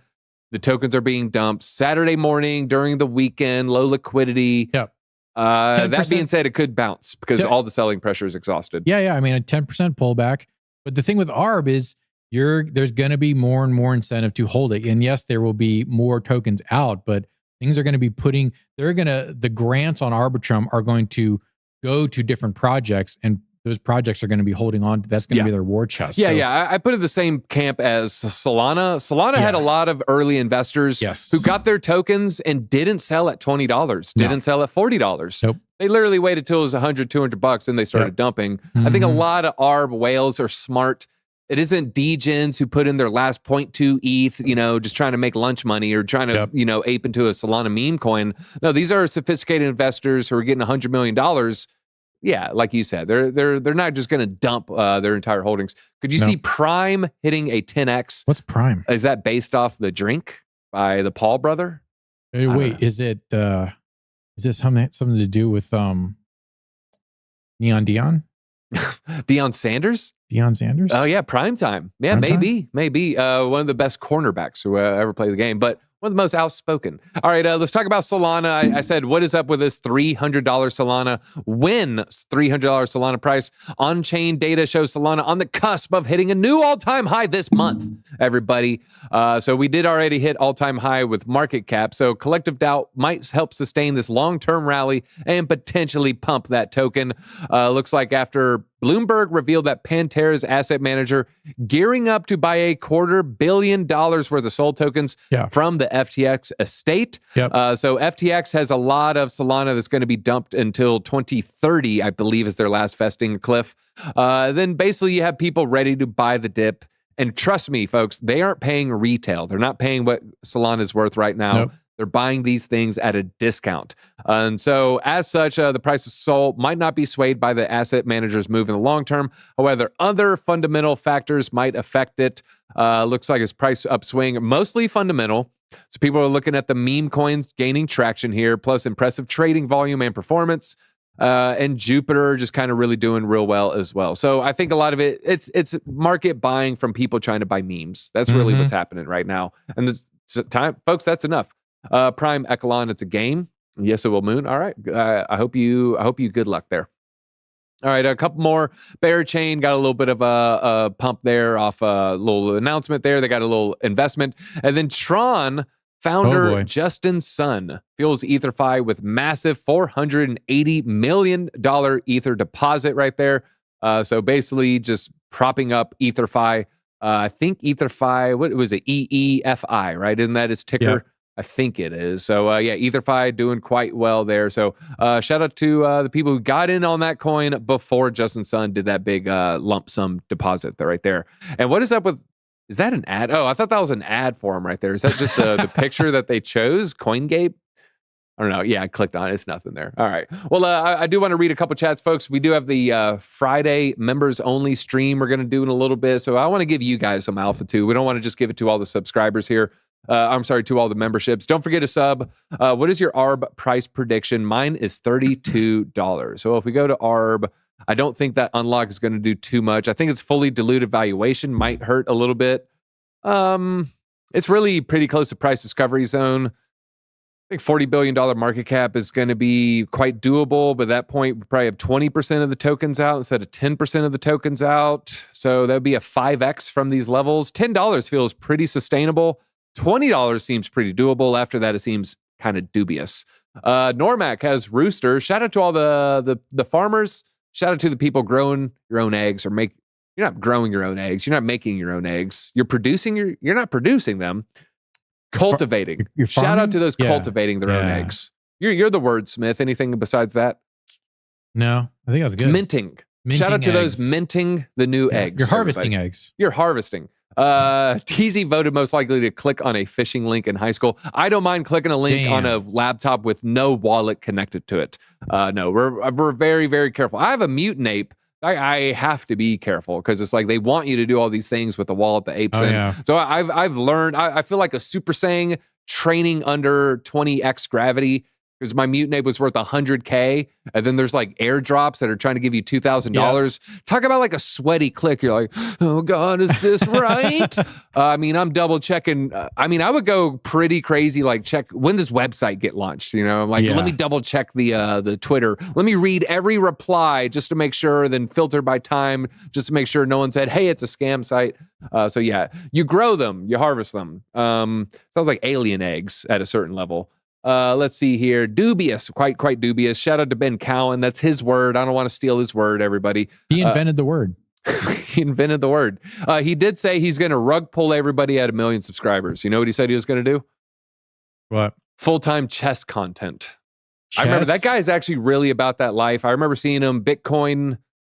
The tokens are being dumped Saturday morning during the weekend, low liquidity. Yep. That being said, it could bounce because all the selling pressure is exhausted. Yeah. I mean, a 10% pullback. But the thing with ARB is there's going to be more and more incentive to hold it. And yes, there will be more tokens out, but things are going to be the grants on Arbitrum are going to go to different projects, and those projects are going to be holding on. That's going to be their war chest. Yeah. I put it in the same camp as Solana. Solana had a lot of early investors who got their tokens and didn't sell at $20, didn't sell at $40. Nope. They literally waited till it was $100, $200 and they started dumping. Mm-hmm. I think a lot of ARB whales are smart. It isn't degens who put in their last 0.2 ETH, just trying to make lunch money or trying to, ape into a Solana meme coin. No, these are sophisticated investors who are getting $100 million. Yeah, like you said, they're not just going to dump their entire holdings. Could you see Prime hitting a 10x? What's Prime? Is that based off the drink by the Paul brother? Wait, is it? Is this something to do with Neon Dion? Deion Sanders? Deion Sanders? Oh yeah, prime time. Yeah, maybe. One of the best cornerbacks who ever played the game, but one of the most outspoken. All right, let's talk about Solana. I said, what is up with this $300 Solana? When $300 Solana price? On-chain data shows Solana on the cusp of hitting a new all-time high this month, everybody. So we did already hit all-time high with market cap. So collective doubt might help sustain this long-term rally and potentially pump that token. Looks like after Bloomberg revealed that Pantera's asset manager gearing up to buy $250 million worth of SOL tokens from the FTX estate. So FTX has a lot of Solana that's going to be dumped until 2030, I believe, is their last vesting cliff. Then basically you have people ready to buy the dip. And trust me, folks, they aren't paying retail. They're not paying what Solana is worth right now. Nope. They're buying these things at a discount. And so as such, the price of SOL might not be swayed by the asset manager's move in the long term. However, other fundamental factors might affect it. Looks like its price upswing, mostly fundamental. So people are looking at the meme coins gaining traction here, plus impressive trading volume and performance. And Jupiter just kind of really doing real well as well. So I think a lot of it's market buying from people trying to buy memes. That's really what's happening right now. And this time, folks, that's enough. Prime Echelon, it's a game. Yes, it will moon. All right. I hope you good luck there. All right, a couple more. Bear Chain got a little bit of a pump there off a little announcement there. They got a little investment. And then Tron founder Justin Sun fuels EtherFi with massive $480 million Ether deposit right there. So basically just propping up EtherFi. I think EtherFi, what was it? EEFI, right? Isn't that its ticker? Yep. I think it is. So EtherFi doing quite well there. So shout out to the people who got in on that coin before Justin Sun did that big lump sum deposit there right there. And what is up with, is that an ad? Oh, I thought that was an ad for him right there. Is that just the picture that they chose? CoinGate? I don't know. Yeah, I clicked on it. It's nothing there. All right. Well, I do want to read a couple chats, folks. We do have the Friday members only stream we're going to do in a little bit. So I want to give you guys some alpha too. We don't want to just give it to all the subscribers here. I'm sorry, to all the memberships. Don't forget to sub. What is your ARB price prediction? Mine is $32. So if we go to ARB, I don't think that unlock is going to do too much. I think it's fully diluted valuation might hurt a little bit. It's really pretty close to price discovery zone. I think $40 billion market cap is going to be quite doable, but at that point, we probably have 20% of the tokens out instead of 10% of the tokens out. So that would be a 5x from these levels. $10 feels pretty sustainable. $20 seems pretty doable. After that, it seems kind of dubious. Normac has Rooster. Shout out to all the farmers. Shout out to the people growing your own eggs or you're not growing your own eggs. You're not making your own eggs. You're not producing them. Cultivating. You're Shout out farming? to those Yeah. cultivating their own Yeah. eggs. You're the wordsmith. Anything besides that? No, I think that was good. Minting. Shout out to those eggs. minting the new Yeah, eggs. You're harvesting everybody. eggs. You're harvesting. TZ voted most likely to click on a phishing link in high school. I don't mind clicking a link on a laptop with no wallet connected to it. No, we're very, very careful. I have a mutant ape. I have to be careful because it's like they want you to do all these things with the wallet, the apes. So I've learned. I feel like a Super Saiyan training under 20x gravity. Because my mutant ape was worth $100K, and then there's like airdrops that are trying to give you $2,000. Talk about like a sweaty click. You're like, oh God, is this right? I mean, I'm double checking. I mean, I would go pretty crazy. Like, check when does website get launched? You know, like let me double check the Twitter. Let me read every reply just to make sure. Then filter by time just to make sure no one said, hey, it's a scam site. So yeah, you grow them, you harvest them. Sounds like alien eggs at a certain level. Let's see here. Dubious, quite dubious. Shout out to Ben Cowan. That's his word. I don't want to steal his word, everybody. He invented the word. He invented the word. He did say he's going to rug pull everybody at 1 million subscribers. You know what he said he was going to do? What? Full-time chess content. I remember that guy is actually really about that life. I remember seeing him Bitcoin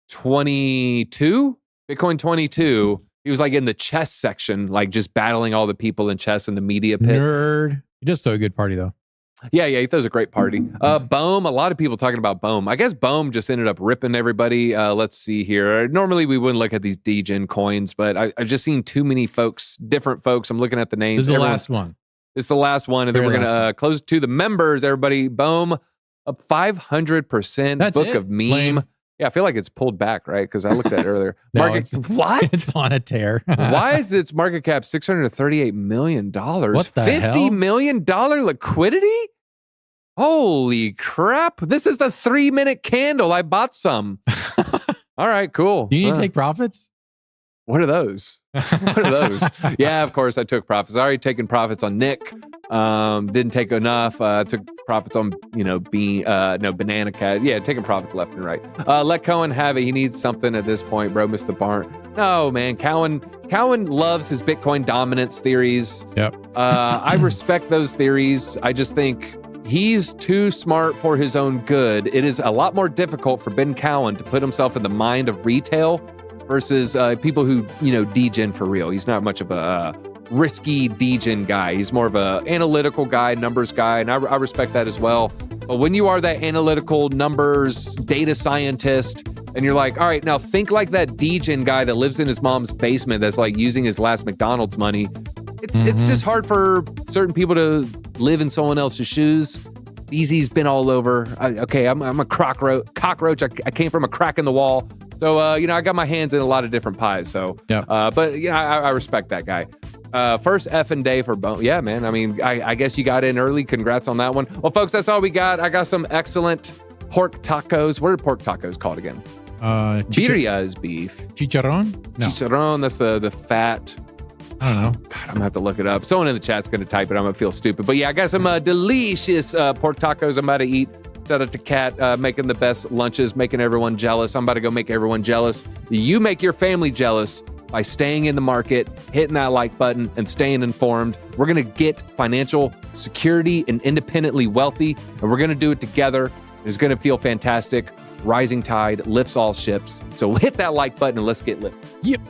22. He was like in the chess section, like just battling all the people in chess in the media pit. Nerd. He does throw a good party though. Yeah, he throws a great party. Bohm, a lot of people talking about Bohm. I guess Bohm just ended up ripping everybody. Let's see here. Normally we wouldn't look at these degen coins, but I've just seen too many folks, different folks. I'm looking at the names. This is the last one. It's the last one, and then we're going to close to the members, everybody. Bohm, up 500%. That's Book it? of meme. Lame. Yeah, I feel like it's pulled back, right? Because I looked at it earlier. No, What? It's on a tear. Why is its market cap $638 million? What the $50 hell? million liquidity? Holy crap. This is the 3-minute candle. I bought some. All right, cool. Do you need to take profits? What are those? What are those? Yeah, of course I took profits. I already taken profits on Nick. Didn't take enough. Took profits on, Banana Cat. Yeah, taking profits left and right. Let Cohen have it. He needs something at this point, bro. Mr. Barn. No, man. Cohen loves his Bitcoin dominance theories. Yep. I respect those theories. I just think he's too smart for his own good. It is a lot more difficult for Ben Cowan to put himself in the mind of retail versus people who, degen for real. He's not much of a risky degen guy. He's more of a analytical guy, numbers guy, and I respect that as well. But when you are that analytical numbers data scientist, and you're like, all right, now think like that degen guy that lives in his mom's basement that's like using his last McDonald's money. It's just hard for certain people to live in someone else's shoes. BZ's been all over. I'm a cockroach. I came from a crack in the wall. So, I got my hands in a lot of different pies. So, I respect that guy. First effing day for Bone. Yeah, man. I mean, I guess you got in early. Congrats on that one. Well, folks, that's all we got. I got some excellent pork tacos. What are pork tacos called again? Birria is beef. Chicharron? No. Chicharron, that's the fat. I don't know. God, I'm gonna have to look it up. Someone in the chat's gonna type it. I'm gonna feel stupid. But yeah, I got some delicious pork tacos I'm about to eat. Shout out to Kat making the best lunches, making everyone jealous. I'm about to go make everyone jealous. You make your family jealous by staying in the market, hitting that like button, and staying informed. We're gonna get financial security and independently wealthy, and we're gonna do it together. It's gonna feel fantastic. Rising tide lifts all ships. So hit that like button and let's get lit. Yep.